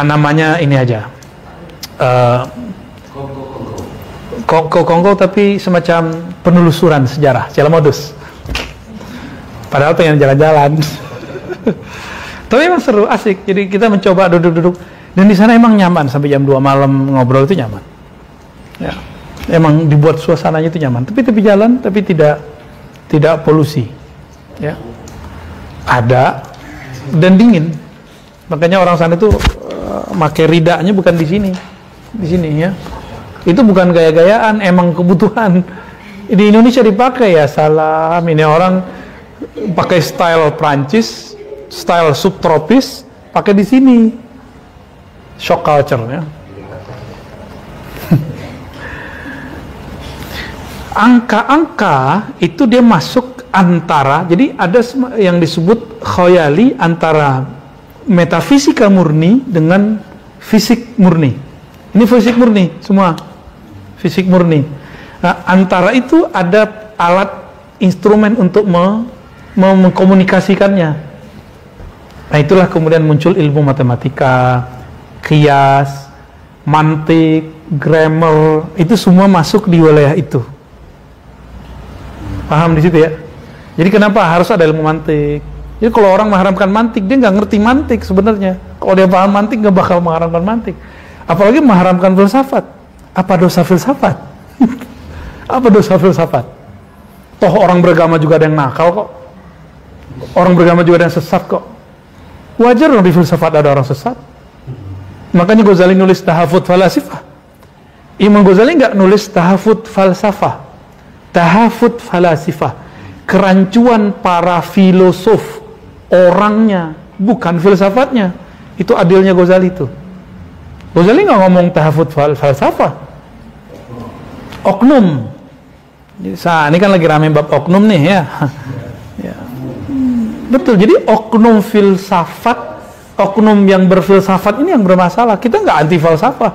A: Namanya ini aja Kongko, tapi semacam penelusuran sejarah, secara modus. Padahal pengen jalan-jalan. Tapi emang seru, asik. Jadi kita mencoba duduk-duduk. Dan di sana emang nyaman, sampai jam 2 malam ngobrol itu nyaman. Ya. Emang dibuat suasananya itu nyaman. Tapi tepi jalan, tapi tidak polusi. Ya. Ada dan dingin. Makanya orang sana itu pakai ridanya bukan di sini. Di sini ya. Itu bukan gaya-gayaan, emang kebutuhan. Di Indonesia dipakai ya, salam. Ini orang pakai style Prancis, style subtropis, pakai di sini. Shock culture ya. Angka-angka itu dia masuk antara, jadi ada yang disebut khayali antara metafisika murni dengan fisik murni. Ini fisik murni semua, fisik murni. Nah, antara itu ada alat instrumen untuk mengkomunikasikannya. Nah, itulah kemudian muncul ilmu matematika, qiyas, mantik, grammar, itu semua masuk di wilayah itu. Paham di situ ya? Jadi kenapa harus ada ilmu mantik? Jadi kalau orang mengharamkan mantik, dia nggak ngerti mantik sebenarnya. Kalau dia paham mantik, nggak bakal mengharamkan mantik. Apalagi mengharamkan filsafat. Apa dosa filsafat? Apa dosa filsafat? Toh orang beragama juga ada yang nakal kok. Orang beragama juga ada yang sesat kok. Wajar dong di filsafat ada orang sesat. Makanya Ghazali nulis tahafut falasifah. Imam Ghazali nggak nulis tahafut falsafah, tahafut falasifah. kerancuan para filosof, orangnya, bukan filsafatnya. Itu adilnya Ghazali itu. Ghazali nggak ngomong tahafut falsafah, oknum. Ini kan lagi rame bab oknum nih ya. Ya. Betul, jadi oknum filsafat, oknum yang berfilsafat ini yang bermasalah. Kita nggak anti falsafah.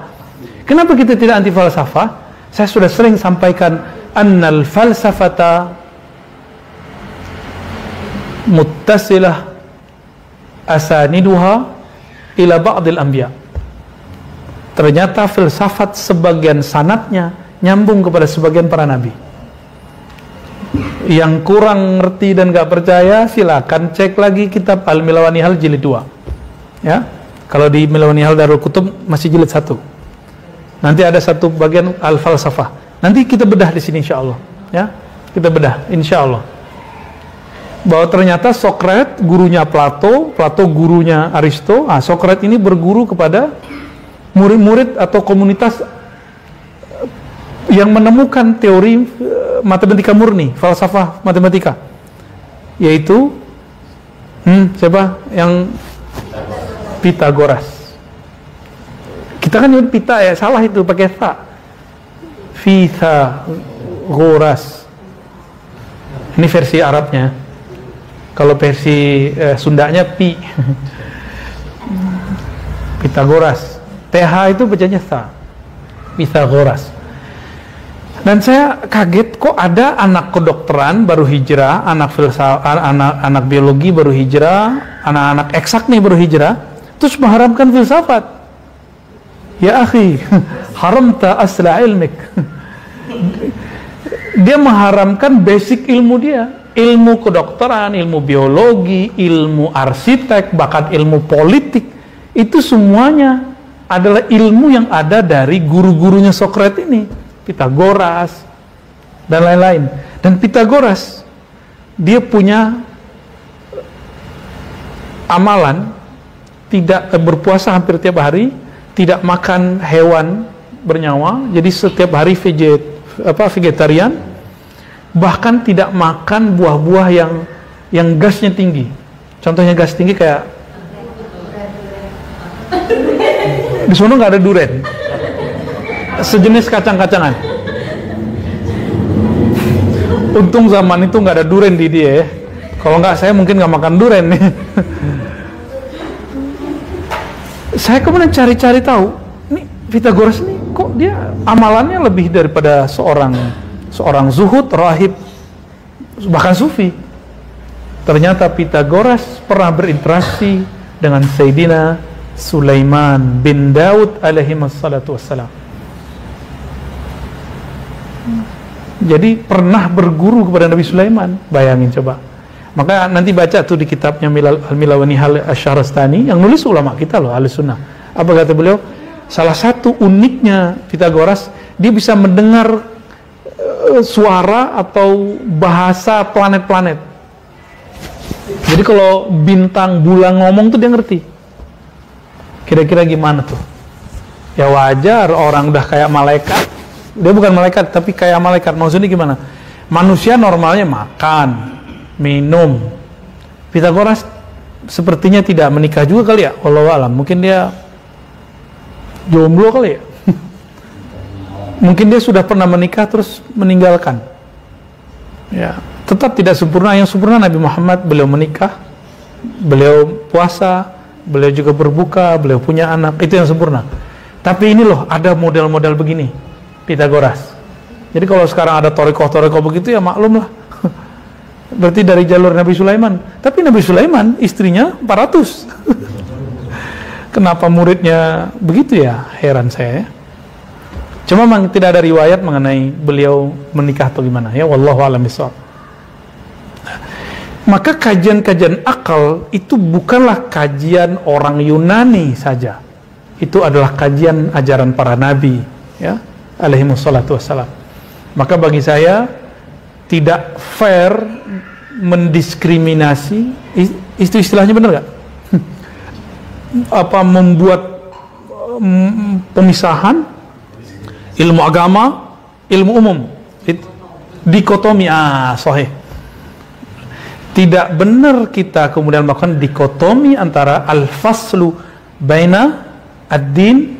A: Kenapa kita tidak anti falsafah? Saya sudah sering sampaikan, annal falsafata muttasilah asaniduha ila ba'dil anbiya. Ternyata filsafat sebagian sanadnya nyambung kepada sebagian para nabi. Yang kurang ngerti dan gak percaya, silakan cek lagi kitab Al-Milawanihal jilid 2. Ya. Kalau di Milawanihal Darul Kutub masih jilid 1. Nanti ada satu bagian Al-Falsafah. Nanti kita bedah di sini insyaallah, ya. Kita bedah insyaallah. Bahwa ternyata Sokrates gurunya Plato, Plato gurunya Aristo. Sokrates ini berguru kepada murid-murid atau komunitas yang menemukan teori matematika murni, falsafah matematika, yaitu siapa? Yang Pitagoras. Kita kan nyebut pita ya, salah itu pakai ta. Pitagoras. Ini versi Arabnya. Kalau versi Sundanya pi. Pitagoras. TH itu bacanya ta. Pitagoras. Dan saya kaget kok ada anak kedokteran baru hijrah, anak biologi baru hijrah, anak-anak eksak nih baru hijrah, terus mengharamkan filsafat. Ya akhi, haramta asla ilmik. Dia mengharamkan basic ilmu dia, ilmu kedokteran, ilmu biologi, ilmu arsitek, bahkan ilmu politik. Itu semuanya adalah ilmu yang ada dari guru-gurunya Sokrates ini, Pitagoras dan lain-lain. Dan Pitagoras dia punya amalan tidak berpuasa hampir tiap hari, tidak makan hewan bernyawa, jadi setiap hari vegetarian, bahkan tidak makan buah-buah yang gasnya tinggi. Contohnya gas tinggi kayak di sana nggak ada durian, sejenis kacang-kacangan. Untung zaman itu nggak ada durian di dia ya. Kalau nggak saya mungkin nggak makan durian nih. Saya kemudian cari-cari tahu, ini Pitagoras ini kok dia amalannya lebih daripada seorang zuhud, rahib, bahkan sufi. Ternyata Pitagoras pernah berinteraksi dengan Sayyidina Sulaiman bin Daud alaihi wassalatu wassalam. Jadi pernah berguru kepada Nabi Sulaiman, bayangin coba. Maka nanti baca tuh di kitabnya Al-Milawanihal Asy-Syahrastani yang nulis ulama kita loh, Ahlus Sunnah. Apa kata beliau? Salah satu uniknya Pitagoras, dia bisa mendengar suara atau bahasa planet-planet. Jadi kalau bintang, bulan ngomong tuh dia ngerti. Kira-kira gimana tuh? Ya wajar, orang udah kayak malaikat. Dia bukan malaikat, tapi kayak malaikat. Maksudnya gimana? Manusia normalnya makan, minum. Pitagoras sepertinya tidak menikah juga kali ya, wallahu alam. Mungkin dia jomblo kali ya. Mungkin dia sudah pernah menikah terus meninggalkan. Ya, tetap tidak sempurna. Yang sempurna Nabi Muhammad, beliau menikah, beliau puasa, beliau juga berbuka, beliau punya anak. Itu yang sempurna. Tapi ini loh, ada model-model begini, Pitagoras. Jadi kalau sekarang ada torikoh-torikoh begitu ya maklum lah. Berarti dari jalur Nabi Sulaiman. Tapi Nabi Sulaiman istrinya 400. Kenapa muridnya begitu ya? Heran saya ya. Cuma memang tidak ada riwayat mengenai beliau menikah atau gimana ya, wallahu a'lam bishawab. Maka kajian-kajian akal itu bukanlah kajian orang Yunani saja. Itu adalah kajian ajaran para nabi ya, alaihi wassalatu wassalam. Maka bagi saya tidak fair mendiskriminasi, itu istilahnya benar nggak? Apa membuat pemisahan ilmu agama, ilmu umum, dikotomi, sahih. Tidak benar kita kemudian melakukan dikotomi antara al-faslu baina ad-din.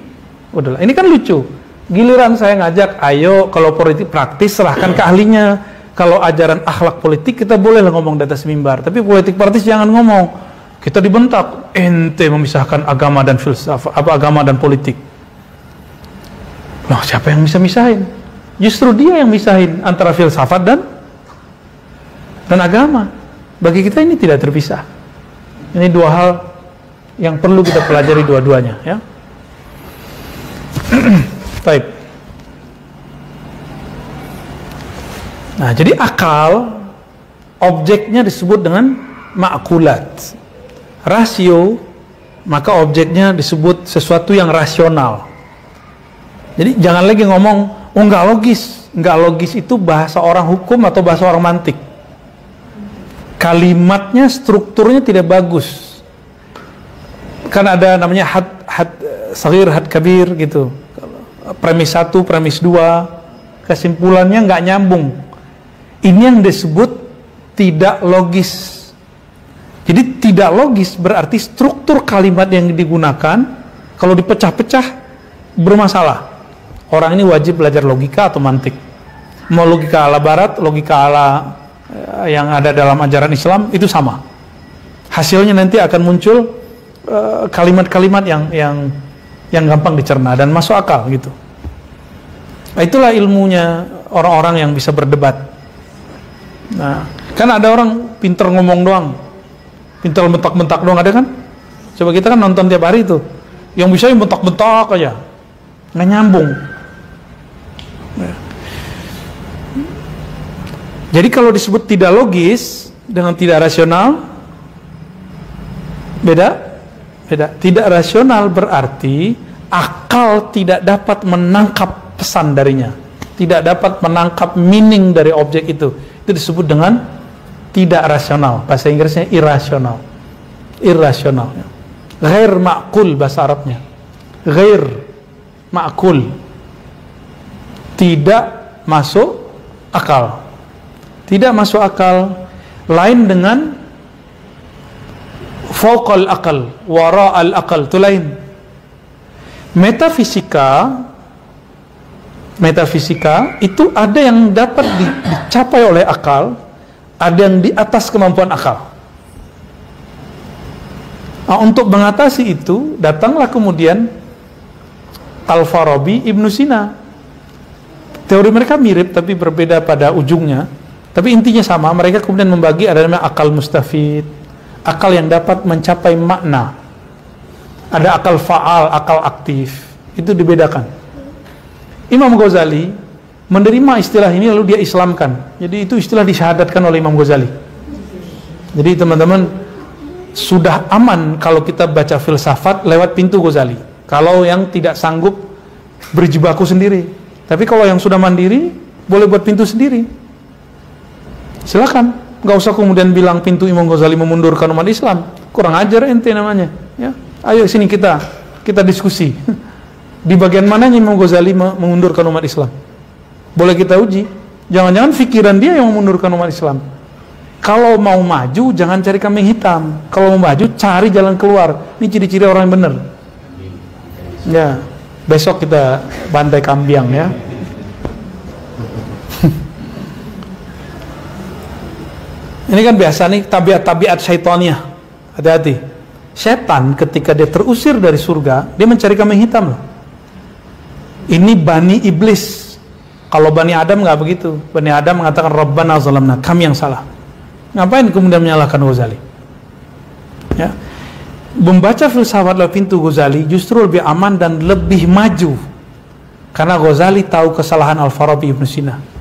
A: Udahlah, ini kan lucu. Giliran saya ngajak, ayo kalau politik praktis serahkan ke ahlinya. Kalau ajaran akhlak politik kita bolehlah ngomong di atas mimbar, tapi politik praktis jangan ngomong. Kita dibentak, ente memisahkan agama dan filsafat, agama dan politik. Nah, siapa yang bisa misahin? Justru dia yang misahin antara filsafat dan agama. Bagi kita ini tidak terpisah. Ini dua hal yang perlu kita pelajari dua-duanya, ya. Baik. Nah, jadi akal objeknya disebut dengan ma'kulat. Rasio, maka objeknya disebut sesuatu yang rasional. Jadi jangan lagi ngomong, oh nggak logis. Nggak logis itu bahasa orang hukum atau bahasa orang mantik. Kalimatnya, strukturnya tidak bagus. Kan ada namanya had saghir, had kabir gitu. Premis 1, premis 2, kesimpulannya nggak nyambung. Ini yang disebut tidak logis. Jadi tidak logis berarti struktur kalimat yang digunakan kalau dipecah-pecah bermasalah. Orang ini wajib belajar logika atau mantik. Mau logika ala barat, logika ala yang ada dalam ajaran Islam itu sama. Hasilnya nanti akan muncul kalimat-kalimat yang gampang dicerna dan masuk akal gitu. Nah, itulah ilmunya orang-orang yang bisa berdebat. Nah, kan ada orang pinter ngomong doang, pinter bentak-bentak doang, ada kan? Coba kita kan nonton tiap hari itu, yang bisa yang bentak-bentak aja, nggak nyambung. Nah. Jadi kalau disebut tidak logis dengan tidak rasional, beda. Tidak rasional berarti akal tidak dapat menangkap pesan darinya, tidak dapat menangkap meaning dari objek itu. Itu disebut dengan tidak rasional. Bahasa Inggrisnya irasional. Irrasional. Ghair ma'kul bahasa Arabnya. Ghair ma'kul. Tidak masuk akal. Tidak masuk akal. Lain dengan fauqal akal, wara'al akal, itu lain. Metafisika itu ada yang dapat dicapai oleh akal, ada yang di atas kemampuan akal. Nah, untuk mengatasi itu datanglah kemudian Al-Farabi, Ibnu Sina. Teori mereka mirip tapi berbeda pada ujungnya, tapi intinya sama. Mereka kemudian membagi ada namanya akal mustafid, akal yang dapat mencapai makna. Ada akal fa'al, akal aktif. Itu dibedakan. Imam Ghazali menerima istilah ini lalu dia islamkan. Jadi itu istilah disyahadatkan oleh Imam Ghazali. Jadi teman-teman sudah aman kalau kita baca filsafat lewat pintu Ghazali. Kalau yang tidak sanggup berjibaku sendiri. Tapi kalau yang sudah mandiri boleh buat pintu sendiri. Silakan. Nggak usah kemudian bilang pintu Imam Ghazali memundurkan umat Islam. Kurang ajar ente namanya. Ya, ayo sini kita diskusi. Di bagian mananya Imam Ghazali memundurkan umat Islam? Boleh kita uji. Jangan-jangan pikiran dia yang memundurkan umat Islam. Kalau mau maju jangan cari kambing hitam. Kalau mau maju cari jalan keluar. Ini ciri-ciri orang yang benar. Ya, besok kita bantai kambing ya. Ini kan biasa nih tabiat syaitaniyah. Hati-hati. Setan ketika dia terusir dari surga, dia mencari kambing hitam loh. Ini Bani Iblis. Kalau Bani Adam nggak begitu. Bani Adam mengatakan Rabbana zalamna, kami yang salah. Ngapain kemudian menyalahkan Ghazali? Ya. Membaca filsafat lewat pintu Ghazali justru lebih aman dan lebih maju. Karena Ghazali tahu kesalahan Al-Farabi, Ibnu Sina.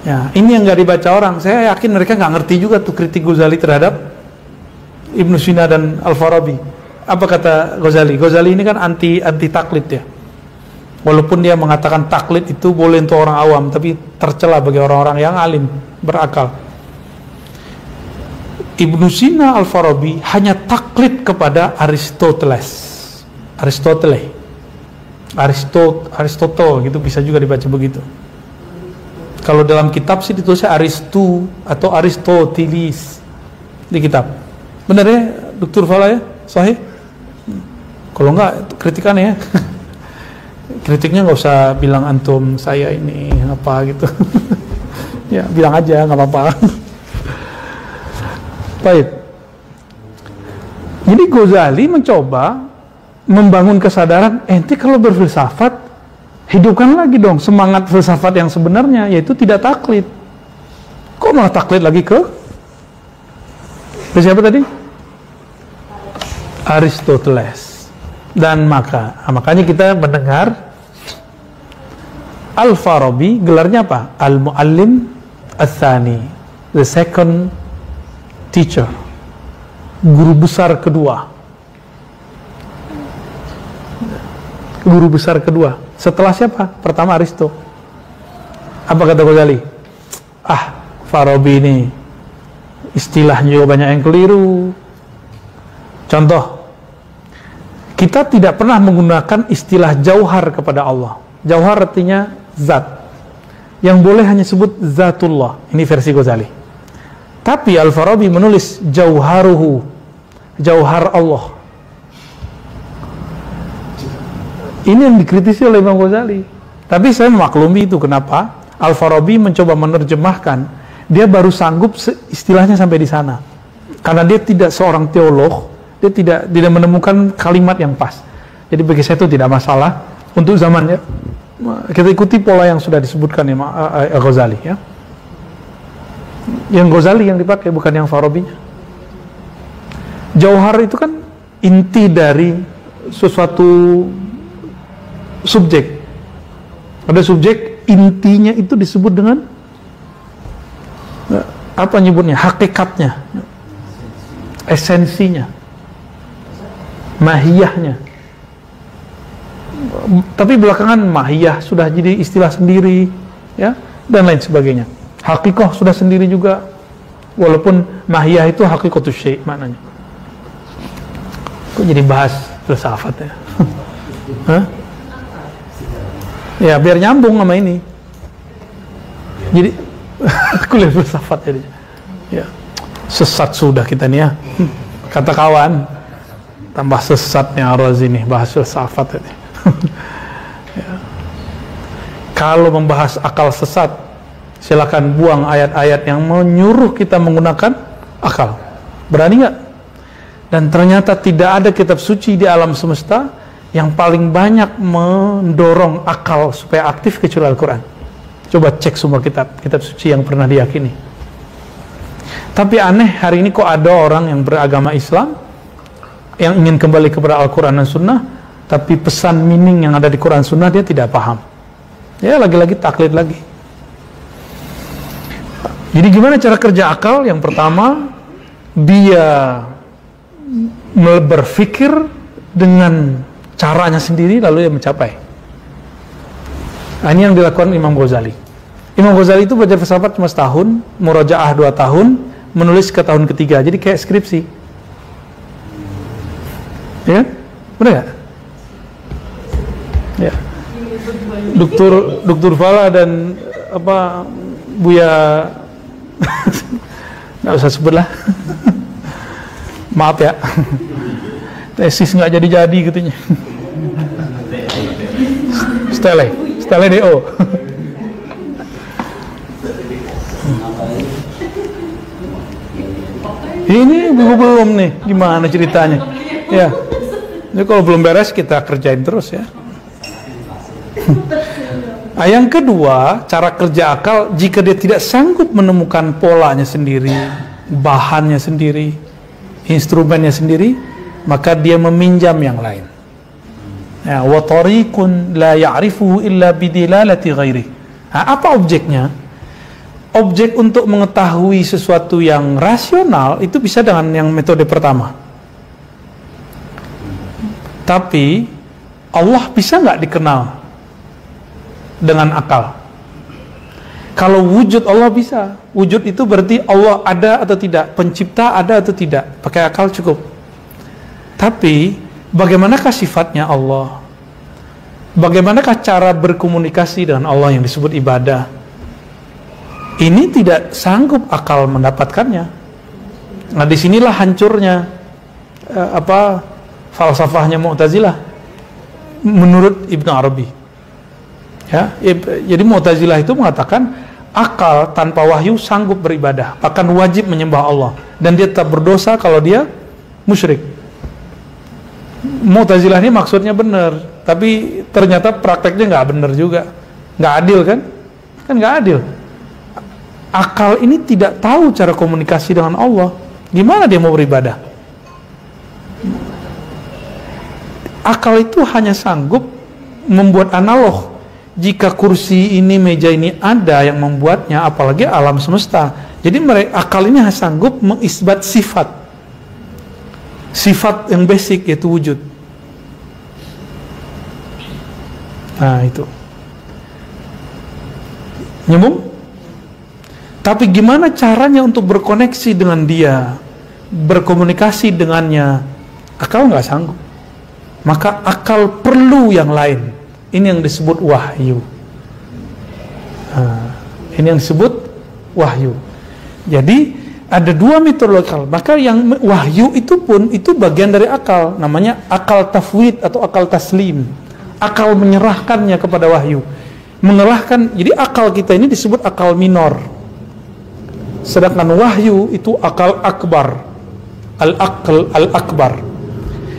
A: Ya, ini yang nggak dibaca orang. Saya yakin mereka nggak ngerti juga tuh kritik Ghazali terhadap Ibnu Sina dan Al-Farabi. Apa kata Ghazali? Ghazali ini kan anti taklid ya. Walaupun dia mengatakan taklid itu boleh untuk orang awam, tapi tercela bagi orang-orang yang alim, berakal. Ibnu Sina, Al-Farabi hanya taklid kepada Aristoteles. Aristotle gitu bisa juga dibaca begitu. Kalau dalam kitab sih ditulisnya Aristu atau Aristoteles di kitab. Benar ya, Dr. Fala ya? Sahih? Kalau enggak, kritikan ya. Kritiknya nggak usah bilang antum saya ini apa gitu. Ya, bilang aja, nggak apa-apa. Baik. Jadi Ghazali mencoba membangun kesadaran, ente kalau berfilsafat, hidupkan lagi dong semangat filsafat yang sebenarnya, yaitu tidak taklid. Kok malah taklid lagi ke siapa tadi? Aristoteles. Dan makanya kita mendengar Al-Farabi, gelarnya apa? Al-Muallim Ats-Tsani, the second teacher, guru besar kedua. Guru besar kedua. Setelah siapa? Pertama Aristo. Apa kata Ghazali? Farabi ini istilahnya juga banyak yang keliru. Contoh, kita tidak pernah menggunakan istilah jauhar kepada Allah. Jauhar artinya zat. Yang boleh hanya sebut zatullah. Ini versi Ghazali. Tapi Al-Farabi menulis jauharuhu, jauhar Allah. Ini yang dikritisi oleh Imam Ghazali. Tapi saya memaklumi itu. Kenapa? Al-Farabi mencoba menerjemahkan. Dia baru sanggup istilahnya sampai di sana. Karena dia tidak seorang teolog, dia tidak menemukan kalimat yang pas. Jadi bagi saya itu tidak masalah untuk zamannya. Kita ikuti pola yang sudah disebutkan Imam Ghazali ya. Yang Ghazali yang dipakai, bukan yang Farabinya. Jauhar itu kan inti dari sesuatu subjek. Ada subjek, intinya itu disebut dengan apa nyebutnya? Hakikatnya, esensinya, mahiyahnya. Tapi belakangan mahiyah sudah jadi istilah sendiri, ya, dan lain sebagainya. Hakikah sudah sendiri juga, walaupun mahiyah itu hakikatus syai' maknanya. Kok jadi bahas filsafat ya? Hah? Ya biar nyambung sama ini. Jadi kuliah filsafat jadi. Ya. Sesat sudah kita nih ya. Kata kawan, tambah sesatnya Ar-Razi nih bahas filsafat ini. Ya. Kalau membahas akal sesat, silakan buang ayat-ayat yang menyuruh kita menggunakan akal. Berani nggak? Dan ternyata tidak ada kitab suci di alam semesta yang paling banyak mendorong akal supaya aktif kecuali Al-Quran. Coba cek semua kitab suci yang pernah diyakini. Tapi aneh, hari ini kok ada orang yang beragama Islam yang ingin kembali kepada Al-Quran dan Sunnah, tapi pesan meaning yang ada di Quran Sunnah dia tidak paham. Ya lagi-lagi taklid lagi. Jadi gimana cara kerja akal? Yang pertama, dia berpikir dengan caranya sendiri lalu dia mencapai. Nah, ini yang dilakukan Imam Ghazali. Imam Ghazali itu belajar filsafat cuma setahun, murajaah 2 tahun, menulis ke tahun ketiga. Jadi kayak skripsi. Ya? Benar nggak? Ya. Dr. Fala dan Buya nggak usah sebut lah. Maaf ya. Tesis nggak jadi katanya. Stele DO. Ini belum nih, gimana ceritanya? Ya, ini kalau belum beres kita kerjain terus ya. Nah, yang kedua, cara kerja akal, jika dia tidak sanggup menemukan polanya sendiri, bahannya sendiri, instrumennya sendiri, maka dia meminjam yang lain. Ya, wa tariqun la ya'rifuhu illa bidilalati ghairi. Nah, apa objeknya? Objek untuk mengetahui sesuatu yang rasional itu bisa dengan yang metode pertama. Tapi Allah bisa nggak dikenal dengan akal? Kalau wujud Allah bisa. Wujud itu berarti Allah ada atau tidak, pencipta ada atau tidak. Pakai akal cukup. Tapi bagaimanakah sifatnya Allah? Bagaimanakah cara berkomunikasi dengan Allah yang disebut ibadah? Ini tidak sanggup akal mendapatkannya. Nah, disinilah hancurnya falsafahnya Mu'tazilah menurut Ibnu Arabi. Ya, jadi Mu'tazilah itu mengatakan akal tanpa wahyu sanggup beribadah, bahkan wajib menyembah Allah, dan dia tetap berdosa kalau dia musyrik. Mu'tazilah ini maksudnya benar, tapi ternyata prakteknya nggak benar juga, nggak adil kan? Kan nggak adil. Akal ini tidak tahu cara komunikasi dengan Allah. Gimana dia mau beribadah? Akal itu hanya sanggup membuat analog. Jika kursi ini, meja ini ada yang membuatnya, apalagi alam semesta. Jadi akal ini hanya sanggup mengisbat sifat. Sifat yang basic, yaitu wujud. Nah, itu. Nyambung? Tapi gimana caranya untuk berkoneksi dengan dia, berkomunikasi dengannya? Akal nggak sanggup. Maka akal perlu yang lain. Ini yang disebut wahyu. Ini yang disebut wahyu. Jadi ada dua metode akal. Maka yang wahyu itu pun itu bagian dari akal. Namanya akal tafwid atau akal taslim. Akal menyerahkannya kepada wahyu. Mengerahkan. Jadi akal kita ini disebut akal minor. Sedangkan wahyu itu akal akbar, al-aql al-akbar.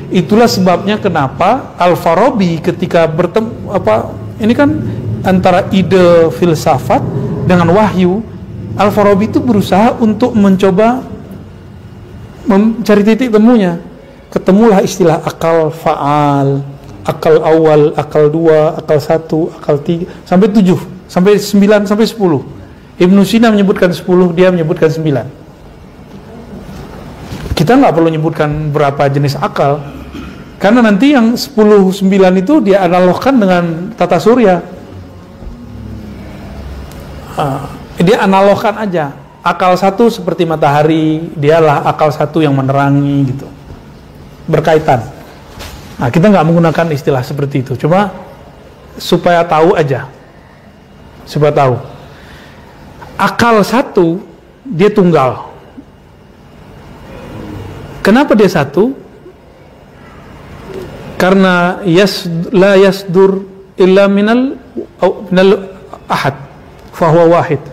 A: Itulah sebabnya kenapa Al-Farabi ketika bertemu ini kan antara ide filsafat dengan wahyu, Al-Farabi itu berusaha untuk mencoba mencari titik temunya. Ketemulah istilah akal fa'al, akal awal, akal dua, akal satu, akal tiga, sampai 7, sampai 9, sampai 10. Ibnu Sina menyebutkan 10, dia menyebutkan 9. Kita nggak perlu menyebutkan berapa jenis akal, karena nanti yang 10, 9 itu dia analogkan dengan tata surya. Dia analogkan aja. Akal satu seperti matahari, dialah akal satu yang menerangi gitu. Berkaitan. Nah, kita nggak menggunakan istilah seperti itu, cuma supaya tahu aja. Supaya tahu. Akal satu, dia tunggal. Kenapa dia satu? Karena la yasdur illa minal ahad, fahuwa wahid.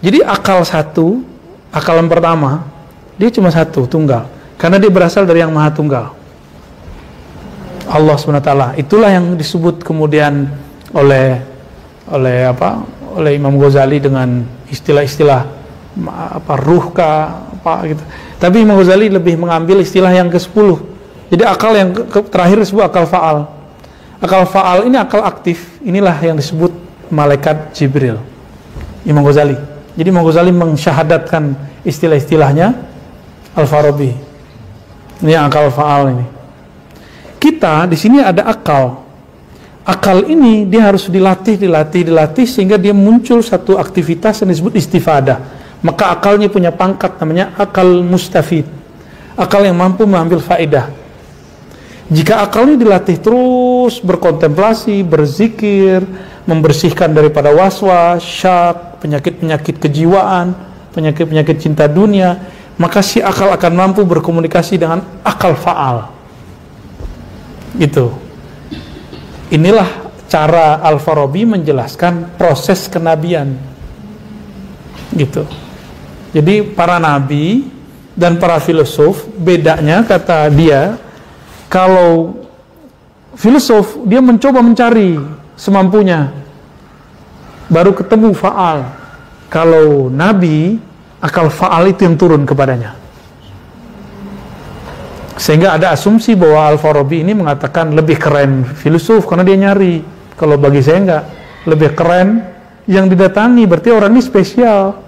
A: Jadi akal satu, akal yang pertama, dia cuma satu, tunggal. Karena dia berasal dari yang maha tunggal, Allah SWT. Itulah yang disebut kemudian oleh Imam Ghazali dengan istilah-istilah ruh gitu. Tapi Imam Ghazali lebih mengambil istilah yang ke-10. Jadi akal yang terakhir disebut akal fa'al. Akal fa'al ini akal aktif. Inilah yang disebut malaikat Jibril. Imam Ghazali. Jadi Imam Ghazali mensyahadatkan istilah-istilahnya Al-Farabi. Ini akal fa'al ini. Kita di sini ada akal. Akal ini dia harus dilatih sehingga dia muncul satu aktivitas yang disebut istifadah. Maka akalnya punya pangkat namanya akal mustafid. Akal yang mampu mengambil faedah. Jika akal ini dilatih terus berkontemplasi, berzikir, membersihkan daripada waswas, syak, penyakit-penyakit kejiwaan, penyakit-penyakit cinta dunia, maka si akal akan mampu berkomunikasi dengan akal fa'al. Gitu. Inilah cara Al-Farabi menjelaskan proses kenabian. Gitu. Jadi para nabi dan para filosof, bedanya kata dia, kalau filosof dia mencoba mencari semampunya, baru ketemu fa'al. Kalau nabi, akal fa'al itu yang turun kepadanya. Sehingga ada asumsi bahwa Al-Farabi ini mengatakan lebih keren filosof karena dia nyari. Kalau bagi saya enggak, lebih keren yang didatangi, berarti orang ini spesial.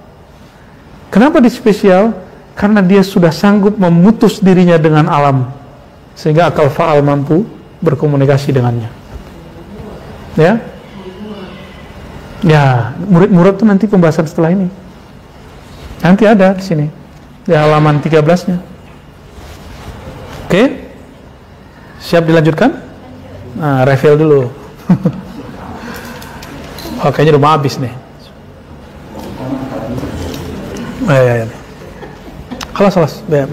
A: Kenapa dia spesial? Karena dia sudah sanggup memutus dirinya dengan alam, sehingga akal fa'al mampu berkomunikasi dengannya. Ya, murid-murid itu nanti pembahasan setelah ini. Nanti ada di sini, di halaman 13-nya. Oke, siap dilanjutkan? Nah, refill dulu. Oh, kayaknya udah mau habis nih. Ya. Khalas. Biar.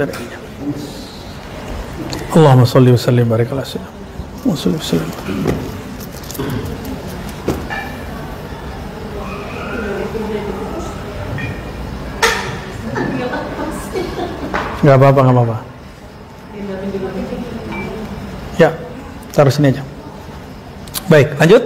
A: Allahumma sholli wa sallim barik ala sayyidina. Wa salli wa sallim. Nggak apa-apa. Ya, taruh sini aja. Baik, lanjut.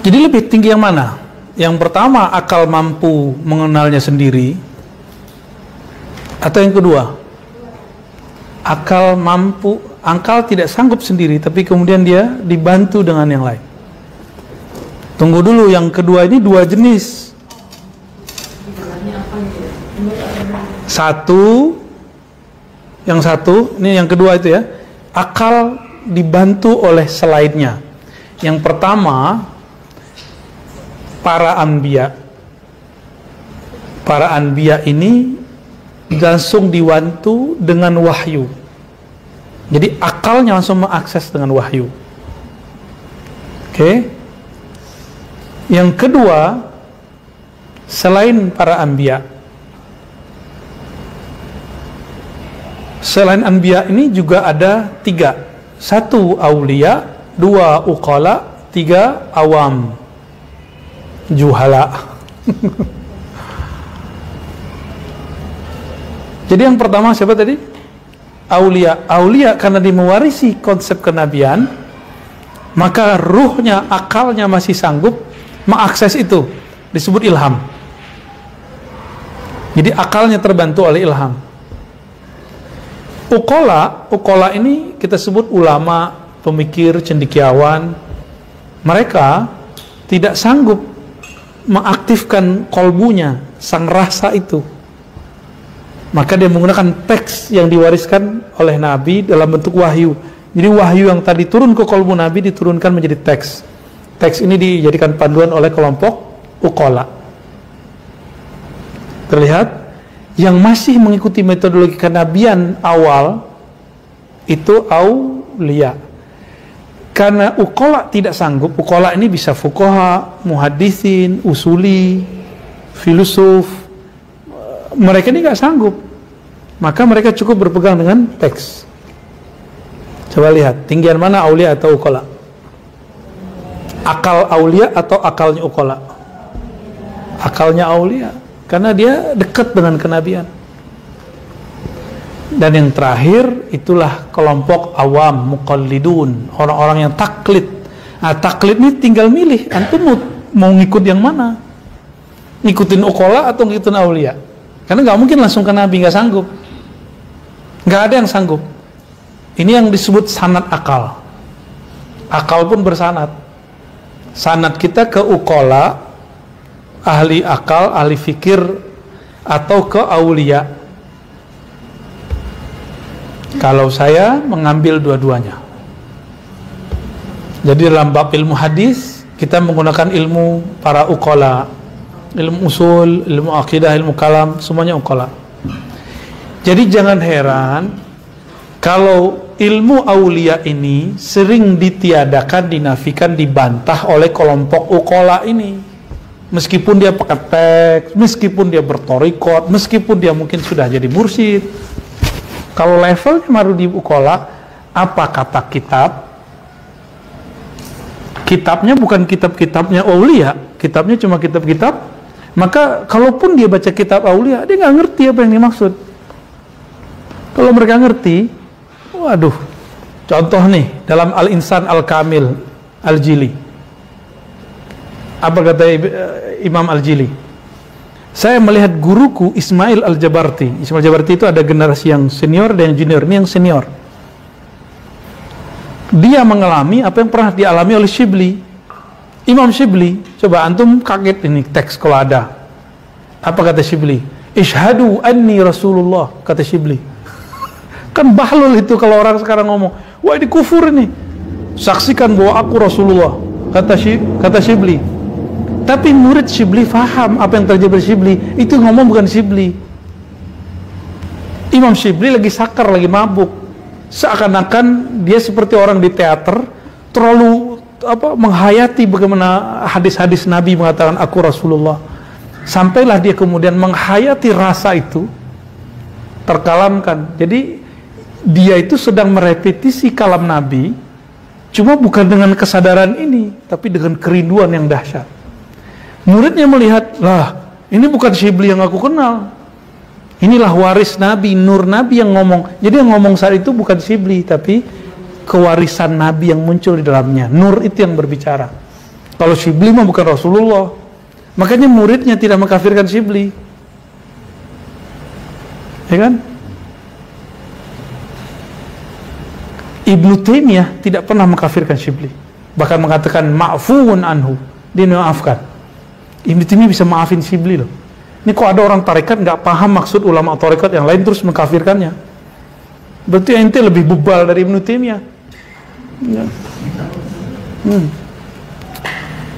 A: Jadi lebih tinggi yang mana? Yang pertama, akal mampu mengenalnya sendiri, atau yang kedua, akal tidak sanggup sendiri, tapi kemudian dia dibantu dengan yang lain. Tunggu dulu, yang kedua ini dua jenis. Yang satu, ini yang kedua itu ya, akal dibantu oleh selainnya. Yang pertama, para anbiya ini langsung dibantu dengan wahyu. Jadi akalnya langsung mengakses dengan wahyu. Oke. Yang kedua, selain para anbiya, selain anbiya ini juga ada tiga. Satu aulia, dua uqala, tiga awam, juhala. Jadi yang pertama siapa tadi? Aulia karena dia mewarisi konsep kenabian, maka ruhnya, akalnya masih sanggup mengakses itu, disebut ilham. Jadi akalnya terbantu oleh ilham. Uqala ini kita sebut ulama, pemikir, cendekiawan. Mereka tidak sanggup mengaktifkan kolbunya, sang rasa itu. Maka dia menggunakan teks yang diwariskan oleh Nabi dalam bentuk wahyu. Jadi wahyu yang tadi turun ke kolbu Nabi diturunkan menjadi teks. Teks ini dijadikan panduan oleh kelompok uqala. Terlihat yang masih mengikuti metodologi kenabian awal itu aulia. Karena uqala tidak sanggup, uqala ini bisa fuqaha, muhaddisin, usuli, filosof. Mereka ini nggak sanggup, maka mereka cukup berpegang dengan teks. Coba lihat, tinggian mana aulia atau uqala? Akal aulia atau akalnya uqala? Akalnya aulia, karena dia dekat dengan kenabian. Dan yang terakhir itulah kelompok awam, muqallidun, orang-orang yang taklid. Nah, taklid ini tinggal milih, antum mau ngikut yang mana? Ngikutin uqala atau ngikutin aulia? Karena nggak mungkin langsung ke Nabi, nggak sanggup. Nggak ada yang sanggup. Ini yang disebut sanad akal. Akal pun bersanad. Sanad kita ke uqala, ahli akal, ahli fikir, atau ke aulia. Kalau saya mengambil dua-duanya. Jadi dalam bab ilmu hadis kita menggunakan ilmu para uqala. Ilmu usul, ilmu akidah, ilmu kalam, semuanya uqala. Jadi jangan heran kalau ilmu aulia ini sering ditiadakan, dinafikan, dibantah oleh kelompok uqala ini. Meskipun dia pakai teks, meskipun dia bertorikot, meskipun dia mungkin sudah jadi mursyid. Kalau levelnya baru di uqala, apa kata kitab? Kitabnya bukan kitab-kitabnya aulia, kitabnya cuma kitab-kitab. Maka kalaupun dia baca kitab aulia, dia nggak ngerti apa yang dimaksud. Kalau mereka ngerti, waduh. Contoh nih, dalam Al-Insan Al-Kamil Al-Jili. Apa kata Imam Al-Jili? Saya melihat guruku Ismail Al-Jabarti. Ismail Al-Jabarti itu ada generasi yang senior dan yang junior. Ini yang senior. Dia mengalami apa yang pernah dialami oleh Shibli. Imam Shibli, coba antum kaget ini teks kalau ada. Apa kata Shibli? Ishhadu anni Rasulullah, kata Shibli. Kan bahlul itu kalau orang sekarang ngomong, wah ini kufur ini. Saksikan bahwa aku Rasulullah, kata Shibli. Tapi murid Shibli faham apa yang terjadi pada Shibli. Itu ngomong bukan Shibli. Imam Shibli lagi sakar, lagi mabuk. Seakan-akan dia seperti orang di teater, terlalu menghayati bagaimana hadis-hadis Nabi mengatakan aku Rasulullah. Sampailah dia kemudian menghayati rasa itu terkalamkan. Jadi dia itu sedang merepetisi kalam Nabi, cuma bukan dengan kesadaran ini, tapi dengan kerinduan yang dahsyat. Muridnya melihat, lah ini bukan Syibli yang aku kenal, inilah waris Nabi, nur Nabi yang ngomong. Jadi yang ngomong saat itu bukan Syibli, tapi kewarisan Nabi yang muncul di dalamnya. Nur itu yang berbicara. Kalau Syibli mah bukan Rasulullah. Makanya muridnya tidak mengkafirkan Syibli, ya kan? Ibnu Taimiyah tidak pernah mengkafirkan Syibli, bahkan mengatakan ma'fuun anhu, dia memaafkan. Ibnu Taimiyah bisa maafin Syibli loh. Ini kok ada orang tarekat nggak paham maksud ulama tarekat yang lain terus mengkafirkannya? Berarti ente lebih bebal dari Ibnu Taimiyah. Ya.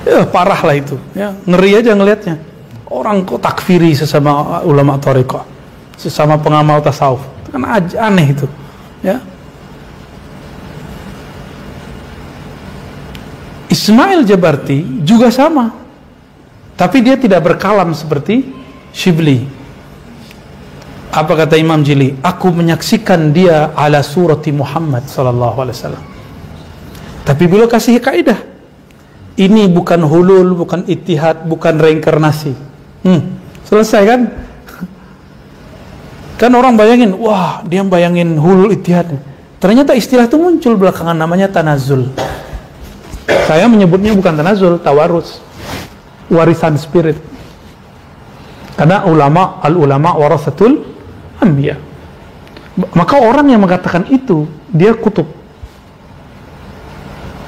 A: Ya, parah lah itu. Ya, ngeri aja ngelihatnya. Orang kok takfiri sesama ulama tarekat, sesama pengamal tasawuf, kan aneh itu. Ya. Ismail Jabarti juga sama, tapi dia tidak berkalam seperti Syibli. Apa kata Imam Jili? Aku menyaksikan dia ala surati Muhammad sallallahu alaihi wasallam. Tapi beliau kasih kaidah, ini bukan hulul, bukan ittihad, bukan reinkarnasi. Selesai kan? Kan orang bayangin, wah dia bayangin hulul ittihad. Ternyata istilah itu muncul belakangan, namanya tanazul. Saya menyebutnya bukan tanazul, tawarus, warisan spirit. Karena al-ulama warasatul anbiya. Maka orang yang mengatakan itu, dia kutub.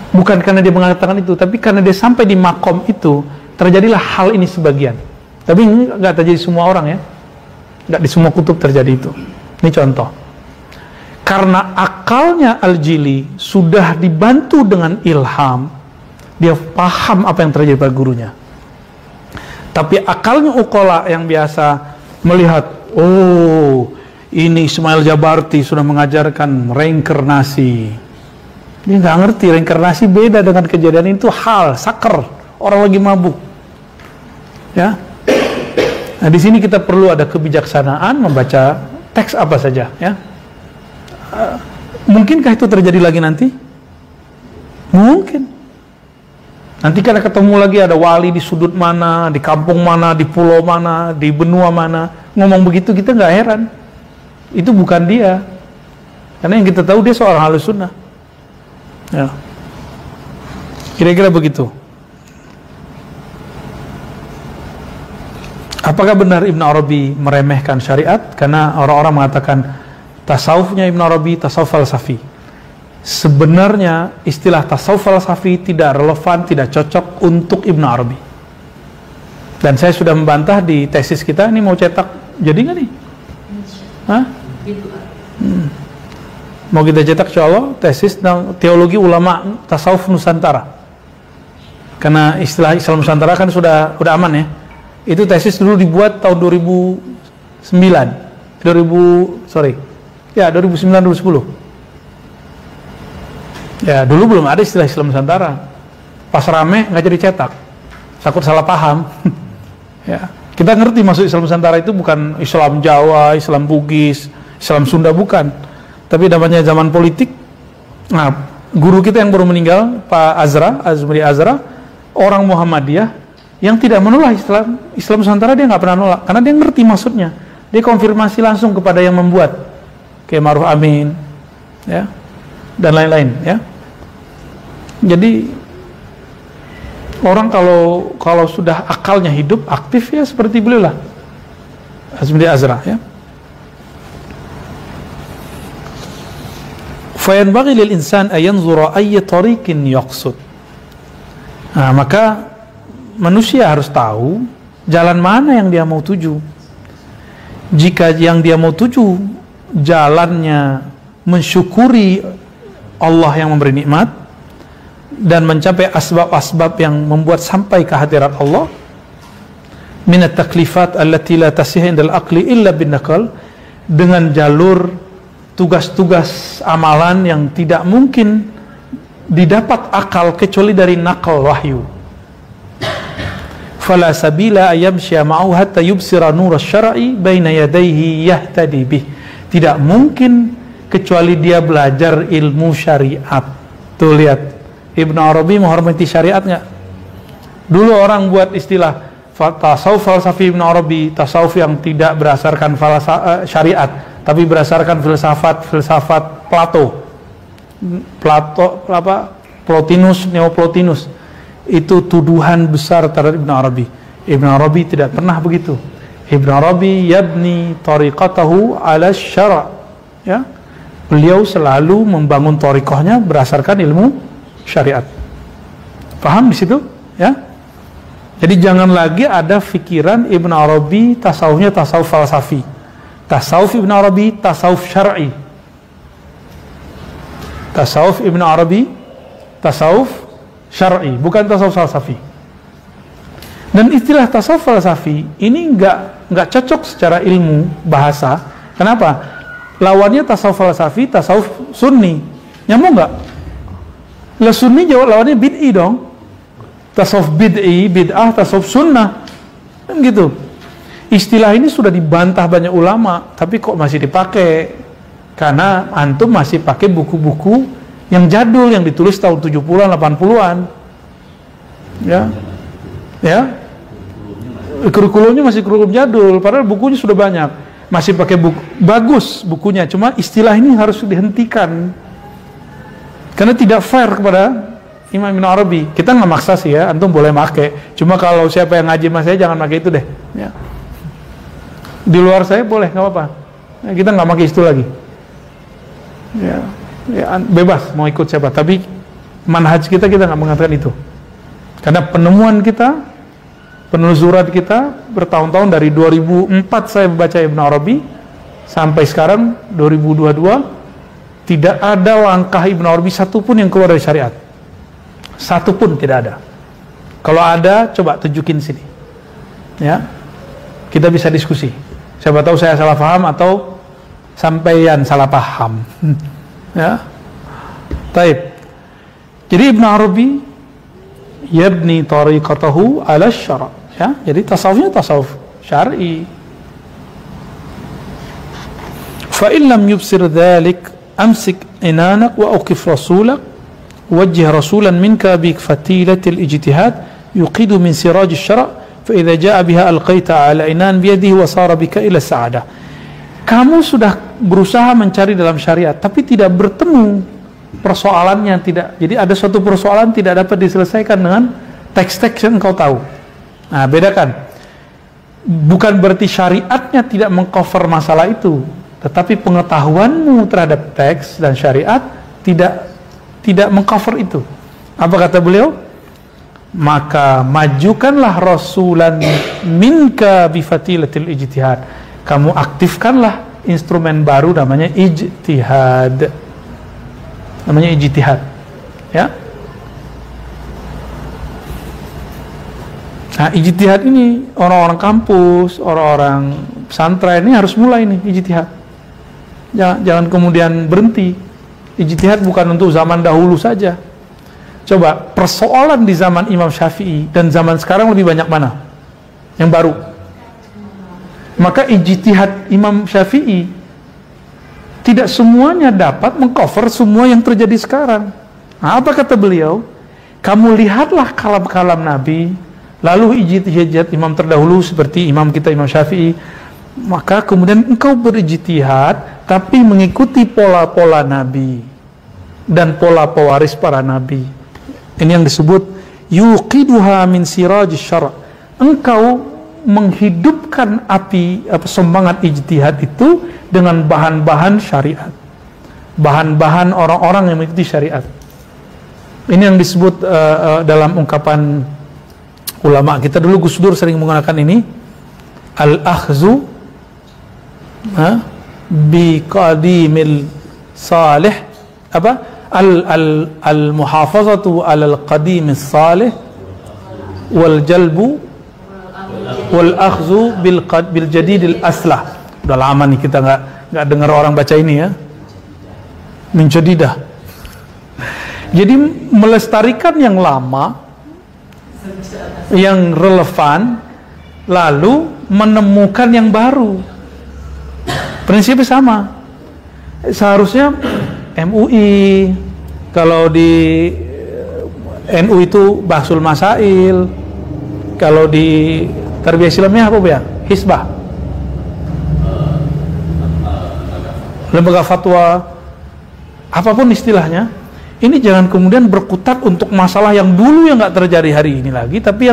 A: Bukan karena dia mengatakan itu, tapi karena dia sampai di makom itu, terjadilah hal ini sebagian. Tapi nggak terjadi semua orang ya. Nggak di semua kutub terjadi itu. Ini contoh. Karena akalnya Al-Jili sudah dibantu dengan ilham, dia paham apa yang terjadi pada gurunya. Tapi akalnya uqala yang biasa melihat, oh ini Ismail Jabarti sudah mengajarkan reinkarnasi. Dia nggak ngerti, reinkarnasi beda dengan kejadian itu, hal sakar, orang lagi mabuk. Ya. Nah di sini kita perlu ada kebijaksanaan membaca teks apa saja. Ya. Mungkinkah itu terjadi lagi nanti? Mungkin. Nanti kada ketemu lagi ada wali di sudut mana, di kampung mana, di pulau mana, di benua mana, ngomong begitu kita nggak heran. Itu bukan dia. Karena yang kita tahu dia seorang Ahlus Sunnah. Ya. Kira-kira begitu. Apakah benar Ibn Arabi meremehkan syariat? Karena orang-orang mengatakan tasawufnya Ibn Arabi tasawuf falsafi. Sebenarnya istilah tasawuf falsafi tidak relevan, tidak cocok untuk Ibn Arabi. Dan saya sudah membantah di tesis kita, ini mau cetak, jadi nggak nih? Hah? Mau kita cetak insya Allah tesis tentang teologi ulama tasawuf Nusantara. Karena istilah Islam Nusantara kan sudah aman ya. Itu tesis dulu dibuat tahun 2009, 2009-2010. Ya dulu belum ada istilah Islam Nusantara. Pas rame nggak jadi cetak, takut salah paham. Ya, kita ngerti maksud Islam Nusantara itu bukan Islam Jawa, Islam Bugis, Islam Sunda, bukan. Tapi namanya zaman politik. Nah, guru kita yang baru meninggal, Pak Azmuri Azra, orang Muhammadiyah yang tidak menolak Islam Nusantara, dia nggak pernah nolak, karena dia ngerti maksudnya. Dia konfirmasi langsung kepada yang membuat, kayak Ma'ruf Amin, ya, dan lain-lain, ya. Jadi orang kalau sudah akalnya hidup, aktif ya seperti beliau lah, Azmuri Azra, ya. Fayanbaghi lil insan an yanzura ayy tariqin yaqsud. Nah, maka manusia harus tahu jalan mana yang dia mau tuju. Jika yang dia mau tuju jalannya mensyukuri Allah yang memberi nikmat dan mencapai asbab-asbab yang membuat sampai ke hadirat Allah, minat taklifat allati la tasih indal aqli illa bin naqal, dengan jalur tugas-tugas amalan yang tidak mungkin didapat akal kecuali dari nakal wahyu. Fala sabila ayamsya ma'u hatta yubsira nur asy-syar'i baina yadayhi yahtadi bih. Tidak mungkin kecuali dia belajar ilmu syariat. Tuh lihat, Ibnu Arabi menghormati syariat nggak? Dulu orang buat istilah tasawuf falsafi Ibnu Arabi, tasawuf yang tidak berdasarkan syariat, tapi berdasarkan filsafat Plotinus, Neoplotinus. Itu tuduhan besar terhadap Ibnu Arabi. Ibnu Arabi tidak pernah begitu. Ibnu Arabi yabni tariqatahu ala syara', ya. Beliau selalu membangun tariqahnya berdasarkan ilmu syariat. Paham di situ, ya? Jadi jangan lagi ada pikiran Ibnu Arabi tasawufnya tasawuf falsafi. Tasawuf Ibnu Arabi tasawuf syar'i. Tasawuf Ibnu Arabi tasawuf syar'i, bukan tasawuf falsafi. Dan istilah tasawuf falsafi ini enggak cocok secara ilmu bahasa. Kenapa? Lawannya tasawuf falsafi, tasawuf sunni. Nyambung enggak? Lah sunni jawab lawannya bid'i dong. Tasawuf bid'i, bid'ah, tasawuf sunnah, kan gitu. Istilah ini sudah dibantah banyak ulama, tapi kok masih dipakai? Karena antum masih pakai buku-buku yang jadul, yang ditulis tahun 70-an, 80-an. Ya. Kurikulumnya masih kurikulum jadul, padahal bukunya sudah banyak. Masih pakai buku, bagus bukunya, cuma istilah ini harus dihentikan. Karena tidak fair kepada Imam Ibnu Arabi. Kita nggak maksa sih ya, antum boleh pakai. Cuma kalau siapa yang ngaji sama saya jangan pakai itu deh. Ya. Di luar saya boleh, nggak apa-apa. Nah, kita nggak pakai itu lagi. Ya, bebas mau ikut siapa. Tapi manhaj kita nggak mengatakan itu. Karena penemuan kita, penelusuran kita bertahun-tahun dari 2004 saya membaca Ibnu Arabi sampai sekarang 2022 tidak ada langkah Ibnu Arabi satupun yang keluar dari syariat. Satu pun tidak ada. Kalau ada, coba tunjukin sini. Ya, kita bisa diskusi. Siapa tahu saya salah paham atau sampaian salah paham. Ya, taib. Jadi Ibnu Arabi yabni tariqatahu ala syara'. Ya, jadi tasawufnya tasawuf syar'i. Fa in lam yubsir dzalik amsik inanak wa uqif rasulak وجه رسولا منك بفتيلة الاجتهاد يقيد من سراج الشرع فإذا جاء بها ألقيت على عنان بيده وصار بك إلى السعادة. Kamu sudah berusaha mencari dalam syariat tapi tidak bertemu persoalannya, tidak. Jadi ada suatu persoalan tidak dapat diselesaikan dengan teks-teks yang engkau tahu. Nah, bedakan. Bukan berarti syariatnya tidak mengcover masalah itu, tetapi pengetahuanmu terhadap teks dan syariat tidak mengcover itu. Apa kata beliau? Maka majukanlah rasulan minka bifatilatil ijtihad. Kamu aktifkanlah instrumen baru namanya ijtihad. Namanya ijtihad. Ya. Nah, ijtihad ini orang-orang kampus, orang-orang pesantren ini harus mulai nih ijtihad. Jangan kemudian berhenti. Ijtihad bukan untuk zaman dahulu saja. Coba persoalan di zaman Imam Syafi'i dan zaman sekarang lebih banyak mana? Yang baru. Maka ijtihad Imam Syafi'i tidak semuanya dapat mengcover semua yang terjadi sekarang. Nah, apa kata beliau? Kamu lihatlah kalam-kalam Nabi, lalu ijtihad Imam terdahulu seperti Imam kita Imam Syafi'i, maka kemudian engkau berijtihad tapi mengikuti pola-pola Nabi dan pola pewaris para Nabi. Ini yang disebut yuqiduha min siraj syara'. Engkau menghidupkan api semangat ijtihad itu dengan bahan-bahan syariat, bahan-bahan orang-orang yang mengikuti syariat. Ini yang disebut dalam ungkapan ulama kita dulu, Gus Dur sering menggunakan ini, al-akhzu bi qadimil salih, al-muhafazatu alal qadimis salih wal jalbu wal akhzu bil jadidil aslah. Udah lama nih kita nggak dengar orang baca ini ya, min jadidah. Jadi melestarikan yang lama, yang relevan, lalu menemukan yang baru. Prinsipnya sama. Seharusnya MUI, kalau di NU itu Bahsul Masail, kalau di Tarbiyah Islamiyah apa ya? Hisbah, lembaga fatwa, apapun istilahnya. Ini jangan kemudian berkutat untuk masalah yang dulu yang nggak terjadi hari ini lagi, tapi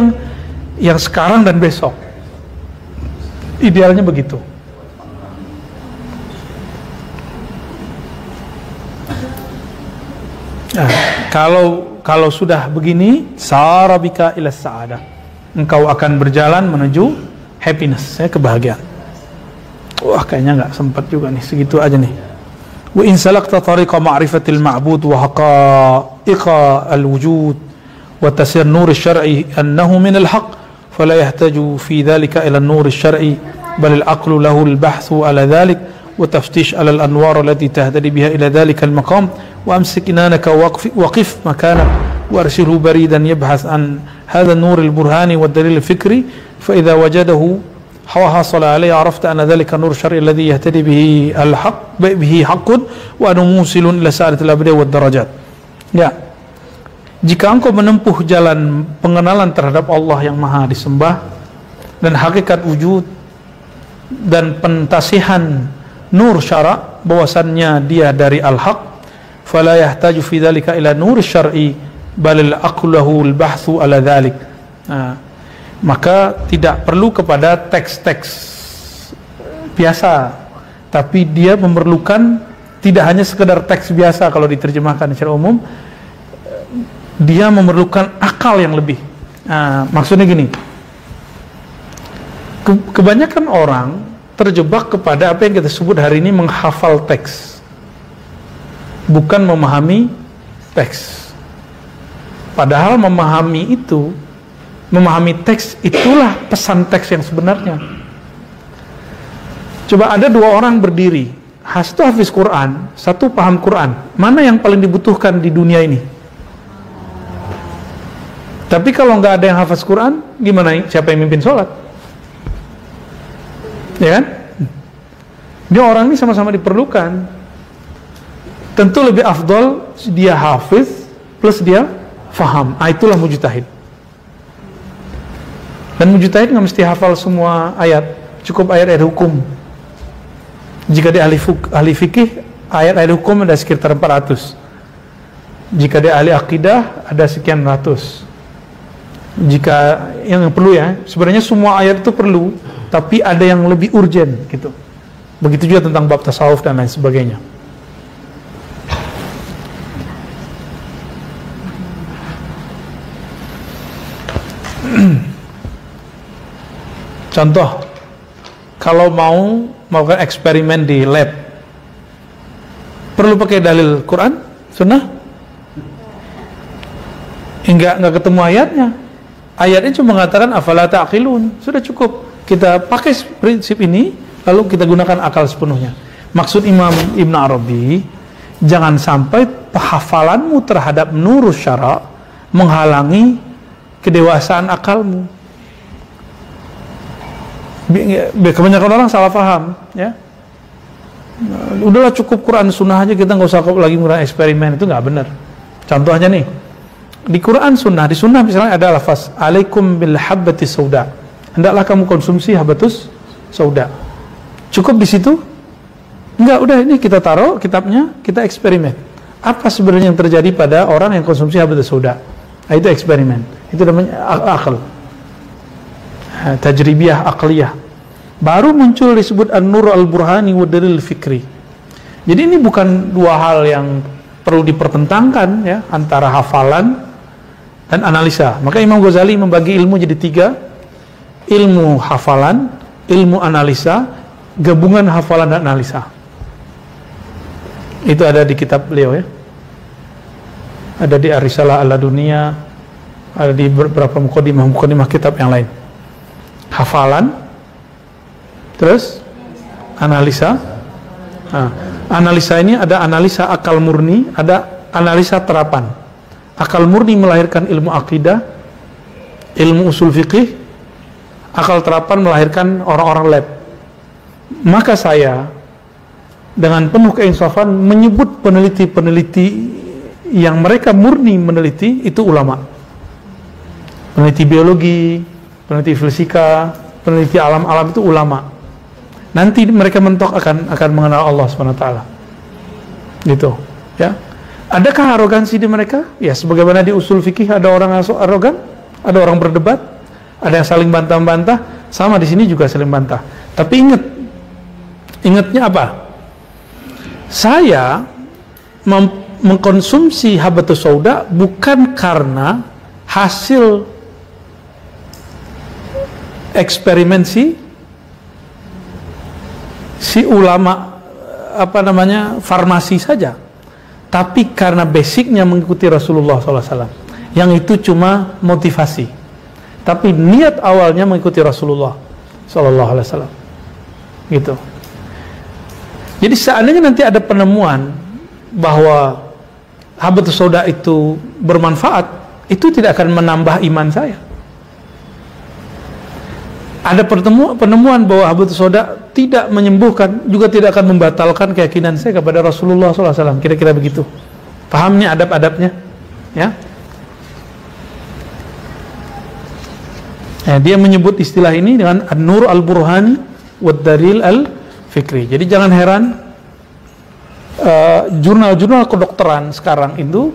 A: yang sekarang dan besok. Idealnya begitu. Nah, kalau sudah begini, sarabika ila sa'adah, engkau akan berjalan menuju happiness, kebahagiaan. Wah, kayaknya nggak sempat juga nih, segitu aja nih. Wa in salakta tariqa ma'rifatil ma'bud wa haqa'iqa al-wujud wa tasir nur asy-syar'i annahu min al-haq fala yahtaju fi dhalika ila an-nur asy-syar'i bal al-aqlu lahu al-bahthu ala dhalik wa taftish ala al-anwar allati tahtadi biha ila dhalika al-maqam wa amsik inanaka waqif makanak wa arsilhu baridan yabhath an hadha an-nur al-burhani wa ad-dalil al-fikri fa idha wajadahu حصل عليه عرفت أن ذلك النور الشرعي الذي يهتدي به حق وأنه موصل إلى سعادة الأبدية والدرجات. Ya, jika engkau menempuh jalan pengenalan terhadap Allah yang maha disembah dan hakikat wujud dan pentasihan nur syara' bahwasannya dia dari al-haq, fala yahtaju fi dzalika ila nur syar'i bal al-aqlu al-bahthu ala dzalik. Maka tidak perlu kepada teks-teks biasa, tapi dia memerlukan tidak hanya sekedar teks biasa kalau diterjemahkan secara umum, dia memerlukan akal yang lebih. Maksudnya gini, kebanyakan orang terjebak kepada apa yang kita sebut hari ini menghafal teks, bukan memahami teks. Padahal memahami teks itulah pesan teks yang sebenarnya. Coba ada dua orang berdiri, satu hafiz Quran, satu paham Quran. Mana yang paling dibutuhkan di dunia ini? Tapi kalau nggak ada yang hafiz Quran, gimana? Siapa yang mimpin sholat? Ya kan? Dia orang ini sama-sama diperlukan. Tentu lebih afdol dia hafiz plus dia faham. Itulah mujtahid. Dan mujtahid nggak mesti hafal semua ayat, cukup ayat-ayat hukum. Jika dia ahli fikih, ayat-ayat hukum ada sekitar 400. Jika dia ahli akidah, ada sekian ratus. Jika yang perlu ya, sebenarnya semua ayat itu perlu, tapi ada yang lebih urgent gitu. Begitu juga tentang bab tasawuf dan lain sebagainya. Contoh, kalau mau melakukan eksperimen di lab, perlu pakai dalil Quran, Sunnah? Nggak ketemu ayatnya. Ayatnya cuma mengatakan afala ta'qilun. Sudah cukup. Kita pakai prinsip ini, lalu kita gunakan akal sepenuhnya. Maksud Imam Ibn Arabi, jangan sampai hafalanmu terhadap nurus syara' menghalangi kedewasaan akalmu. Kebanyakan orang salah paham, ya. Udahlah cukup Quran Sunnah aja, kita nggak usah lagi ngurang eksperimen, itu nggak benar. Contohnya nih, di Quran Sunnah, di Sunnah misalnya ada lafaz alaikum bil habbati sauda, hendaklah kamu konsumsi habatus sauda. Cukup di situ? Enggak, udah ini kita taruh kitabnya, kita eksperimen. Apa sebenarnya yang terjadi pada orang yang konsumsi habatus sauda? Itu eksperimen. Itu namanya akal. Tajribiyah aqliyah. Baru muncul disebut an-nur al-burhani wa dalil fikri. Jadi ini bukan dua hal yang perlu dipertentangkan ya, antara hafalan dan analisa. Maka Imam Ghazali membagi ilmu jadi 3. Ilmu hafalan, ilmu analisa, gabungan hafalan dan analisa. Itu ada di kitab beliau ya. Ada di Ar-Risalah Al-Dunia, ada di beberapa mukadimah kitab yang lain. Hafalan, terus analisa. Analisa ini ada analisa akal murni, ada analisa terapan. Akal murni melahirkan ilmu akidah, ilmu usul fikih, akal terapan melahirkan orang-orang lab. Maka saya dengan penuh keinsafan menyebut peneliti-peneliti yang mereka murni meneliti itu ulama. Peneliti biologi, peneliti fisika, peneliti alam-alam itu ulama. Nanti mereka mentok akan mengenal Allah SWT. Gitu, ya. Adakah arogansi di mereka? Ya, sebagaimana di usul fikih ada orang arogan, ada orang berdebat, ada yang saling bantah-bantah, sama di sini juga saling bantah. Tapi ingatnya apa? Saya mengkonsumsi habatus sauda bukan karena hasil eksperimen si ulama farmasi saja, tapi karena basicnya mengikuti Rasulullah SAW, yang itu cuma motivasi, tapi niat awalnya mengikuti Rasulullah SAW, gitu. Jadi seandainya nanti ada penemuan bahwa habatus sauda itu bermanfaat, itu tidak akan menambah iman saya. Ada penemuan bahwa habatus sauda tidak menyembuhkan, juga tidak akan membatalkan keyakinan saya kepada Rasulullah SAW. Kira-kira begitu. Pahamnya adab-adabnya, ya. Dia menyebut istilah ini dengan An-Nur Al-Burhani wad-Dalil Al-Fikri. Jadi jangan heran jurnal-jurnal kedokteran sekarang itu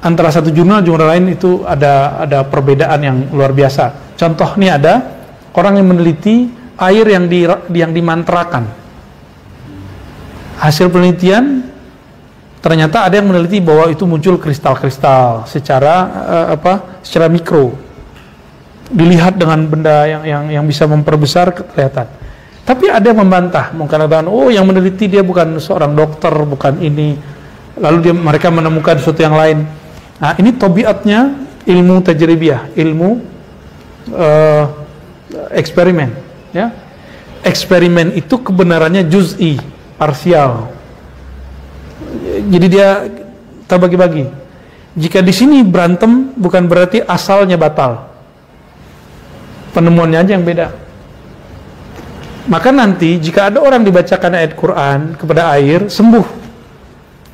A: antara satu jurnal lain itu ada perbedaan yang luar biasa. Contoh nih, ada orang yang meneliti air yang dimantrakan. Hasil penelitian ternyata ada yang meneliti bahwa itu muncul kristal-kristal secara mikro. Dilihat dengan benda yang bisa memperbesar kelihatan. Tapi ada yang membantah, mengatakan, oh yang meneliti dia bukan seorang dokter, bukan ini. Lalu mereka menemukan sesuatu yang lain. Nah, ini tabiatnya ilmu tajribiyah, ilmu eksperimen, ya. Eksperimen itu kebenarannya juz'i, parsial. Jadi dia terbagi-bagi. Jika di sini berantem, bukan berarti asalnya batal. Penemuannya aja yang beda. Maka nanti jika ada orang dibacakan ayat Quran kepada air, sembuh.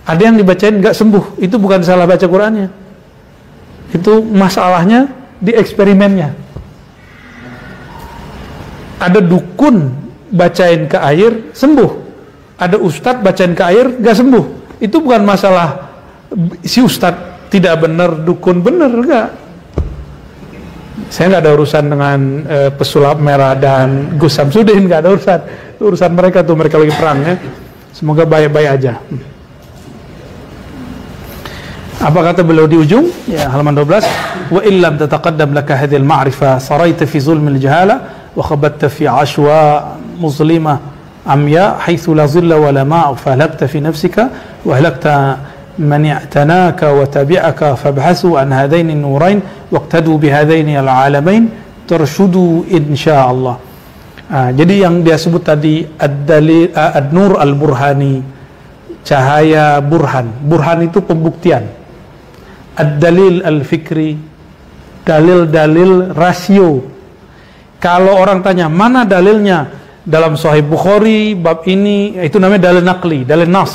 A: Ada yang dibacain nggak sembuh, itu bukan salah baca Qurannya. Itu masalahnya di eksperimennya. Ada dukun bacain ke air sembuh, ada ustadz bacain ke air nggak sembuh. Itu bukan masalah si ustadz tidak benar, dukun benar, enggak. Saya nggak ada urusan dengan pesulap merah dan Gus Samsudin, nggak ada urusan. Itu urusan mereka tuh, mereka lagi perang, ya. Semoga baik-baik aja. Apa kata beliau di ujung? Ya, halaman 12. Wa illam tataqaddam laka hadhihi al-ma'rifah saraita fi zulm al-jahala وخبت في عشواء مظلمة عمياء حيث لا ظل ولا ماء فهلكت في نفسك وهلكت من اعتناك وتبعك فابحثوا عن هذين النورين واقتدوا بهذين العالمين ترشدوا إن شاء الله. Jadi yang dia sebut tadi Ad-Nur Al-Burhani, cahaya burhan. Burhan itu pembuktian. Ad-Dalil Al-Fikri, dalil-dalil rasio. Kalau orang tanya, mana dalilnya? Dalam Sahih Bukhari, bab ini, itu namanya dalil nakli, dalil nas.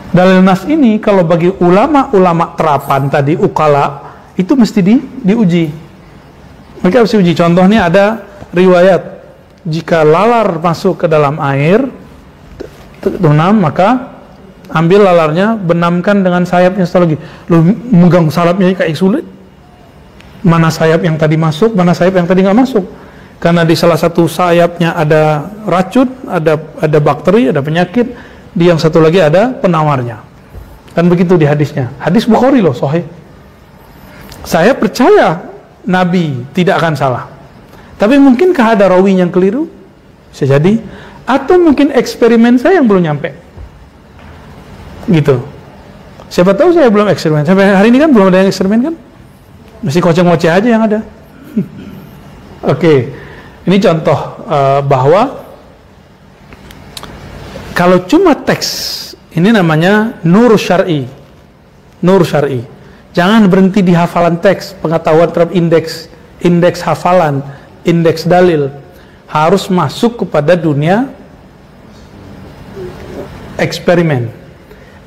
A: Dalil nas ini, kalau bagi ulama-ulama terapan tadi, ukala, itu mesti diuji. Mereka harus diuji. Contohnya ada riwayat, jika lalar masuk ke dalam air, benam, maka ambil lalarnya, benamkan dengan sayapnya setelah lagi. Lu megang sayapnya kayak sulit. Mana sayap yang tadi masuk, mana sayap yang tadi nggak masuk. Karena di salah satu sayapnya ada racun, ada bakteri, ada penyakit. Di yang satu lagi ada penawarnya. Dan begitu di hadisnya. Hadis Bukhari loh, sahih. Saya percaya Nabi tidak akan salah. Tapi mungkinkah ada rawi yang keliru? Bisa jadi. Atau mungkin eksperimen saya yang belum nyampe. Gitu. Siapa tahu saya belum eksperimen. Sampai hari ini kan belum ada yang eksperimen kan? Mesti ngoceh-ngoceh aja yang ada. Oke. Ini contoh bahwa kalau cuma teks, ini namanya nur syar'i. nur syar'i. Jangan berhenti di hafalan teks, pengetahuan terhadap indeks hafalan, indeks dalil. Harus masuk kepada dunia eksperimen.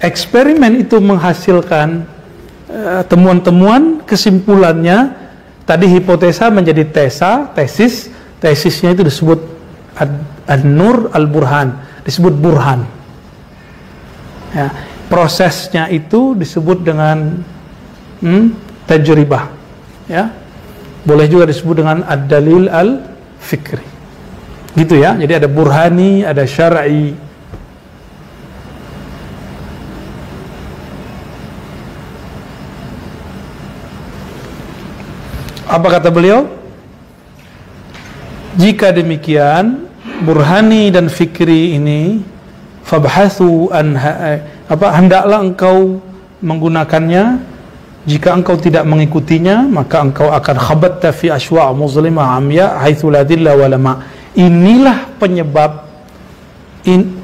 A: Eksperimen itu menghasilkan temuan-temuan, kesimpulannya tadi hipotesa menjadi tesis, tesisnya itu disebut an-nur al-burhan, disebut burhan. Ya, prosesnya itu disebut dengan tajribah. Ya, boleh juga disebut dengan ad-dalil al-fikri. Gitu ya. Jadi ada burhani, ada syar'i. Apa kata beliau? Jika demikian, burhani dan fikri ini fabhathu hendaklah engkau menggunakannya. Jika engkau tidak mengikutinya, maka engkau akan khabatta fi ashwa' muzlimah amya haitsu la dhilla wa la ma. Inilah penyebab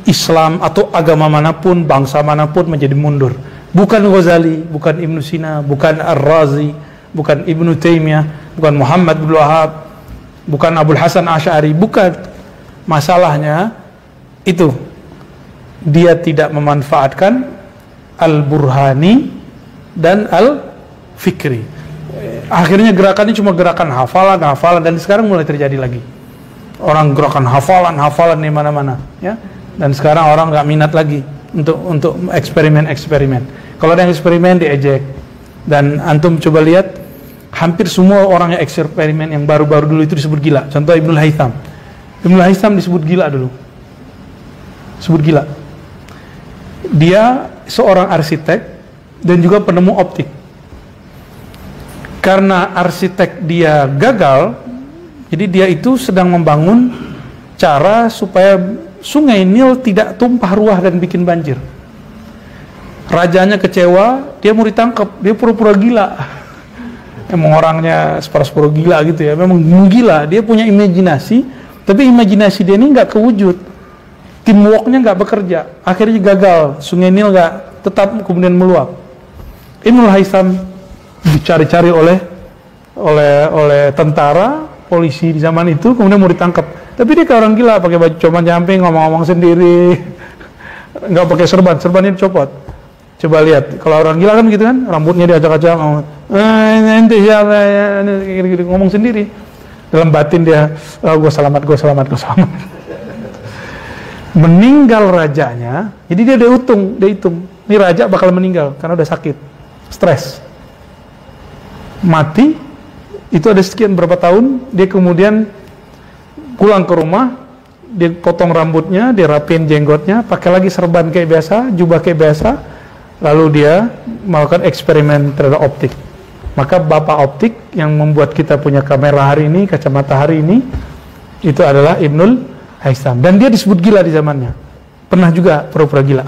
A: Islam atau agama manapun, bangsa manapun menjadi mundur. Bukan Ghazali, bukan Ibnu Sina, bukan Ar-Razi, bukan Ibnu Taimiyah, bukan Muhammad bin Wahab, bukan Abul Hasan Asy'ari, bukan. Masalahnya itu dia tidak memanfaatkan al-burhani dan al-fikri. Akhirnya gerakannya cuma gerakan hafalan, dan sekarang mulai terjadi lagi. Orang gerakan hafalan di mana-mana, ya. Dan sekarang orang nggak minat lagi untuk eksperimen. Kalau ada yang eksperimen diejek. Dan antum coba lihat, hampir semua orang yang eksperimen yang baru-baru dulu itu disebut gila. Contoh Ibnul Haytham. Ibnul Haytham disebut gila dulu. Disebut gila. Dia seorang arsitek dan juga penemu optik. Karena arsitek dia gagal, jadi dia itu sedang membangun cara supaya sungai Nil tidak tumpah ruah dan bikin banjir. Rajanya kecewa, dia mau ditangkap, dia pura-pura gila. Emang orangnya separuh gila gitu ya, memang gila. Dia punya imajinasi, tapi imajinasi dia ini nggak kewujud. Teamworknya nggak bekerja, akhirnya gagal. Sungai Nil nggak tetap kemudian meluap. Ibnul Haytham dicari-cari oleh tentara, polisi di zaman itu, kemudian mau ditangkap. Tapi dia kayak orang gila, pakai baju coman camping, ngomong-ngomong sendiri, nggak pakai serbannya dicopot. Coba lihat, kalau orang gila kan gitu kan, rambutnya diacak-acak, nanti siapa ya, ngomong sendiri. Dalam batin dia, gue selamat. Meninggal rajanya, jadi dia hitung, ini raja bakal meninggal karena udah sakit, stres, mati. Itu ada sekian berapa tahun, dia kemudian pulang ke rumah, dia potong rambutnya, dia rapiin jenggotnya, pakai lagi serban kayak biasa, jubah kayak biasa. Lalu dia melakukan eksperimen terhadap optik. Maka bapak optik yang membuat kita punya kamera hari ini, kacamata hari ini, itu adalah Ibnul Haytham. Dan dia disebut gila di zamannya. Pernah juga pura-pura gila.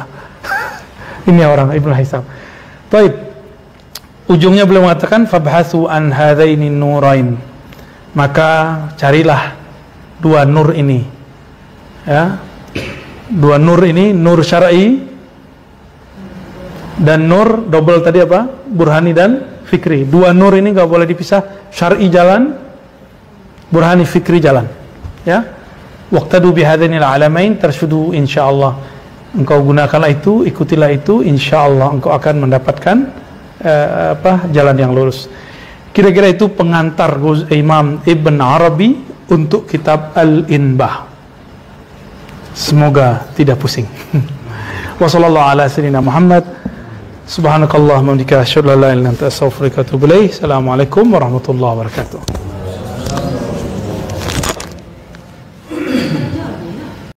A: Ini orang Ibnul Haytham. Baik. Ujungnya beliau mengatakan fabhathu an hadaini nurain. Maka carilah dua nur ini. Ya. Dua nur ini, nur syar'i dan nur double tadi apa? Burhani dan fikri. Dua nur ini enggak boleh dipisah. Syar'i jalan, burhani fikri jalan. Ya. Waqtadu bihadainil alamain tarshudu insyaallah. Engkau gunakanlah itu, ikutilah itu, insyaallah engkau akan mendapatkan jalan yang lurus. Kira-kira itu pengantar Imam Ibn Arabi untuk kitab Al-Inbah. Semoga tidak pusing. Wassallallahu ala sayyidina Muhammad. Subhanakallahumma wa bihamdika asyhadu an la ilaha illa anta astaghfiruka wa atubu ilaik. Assalamualaikum warahmatullahi wabarakatuh.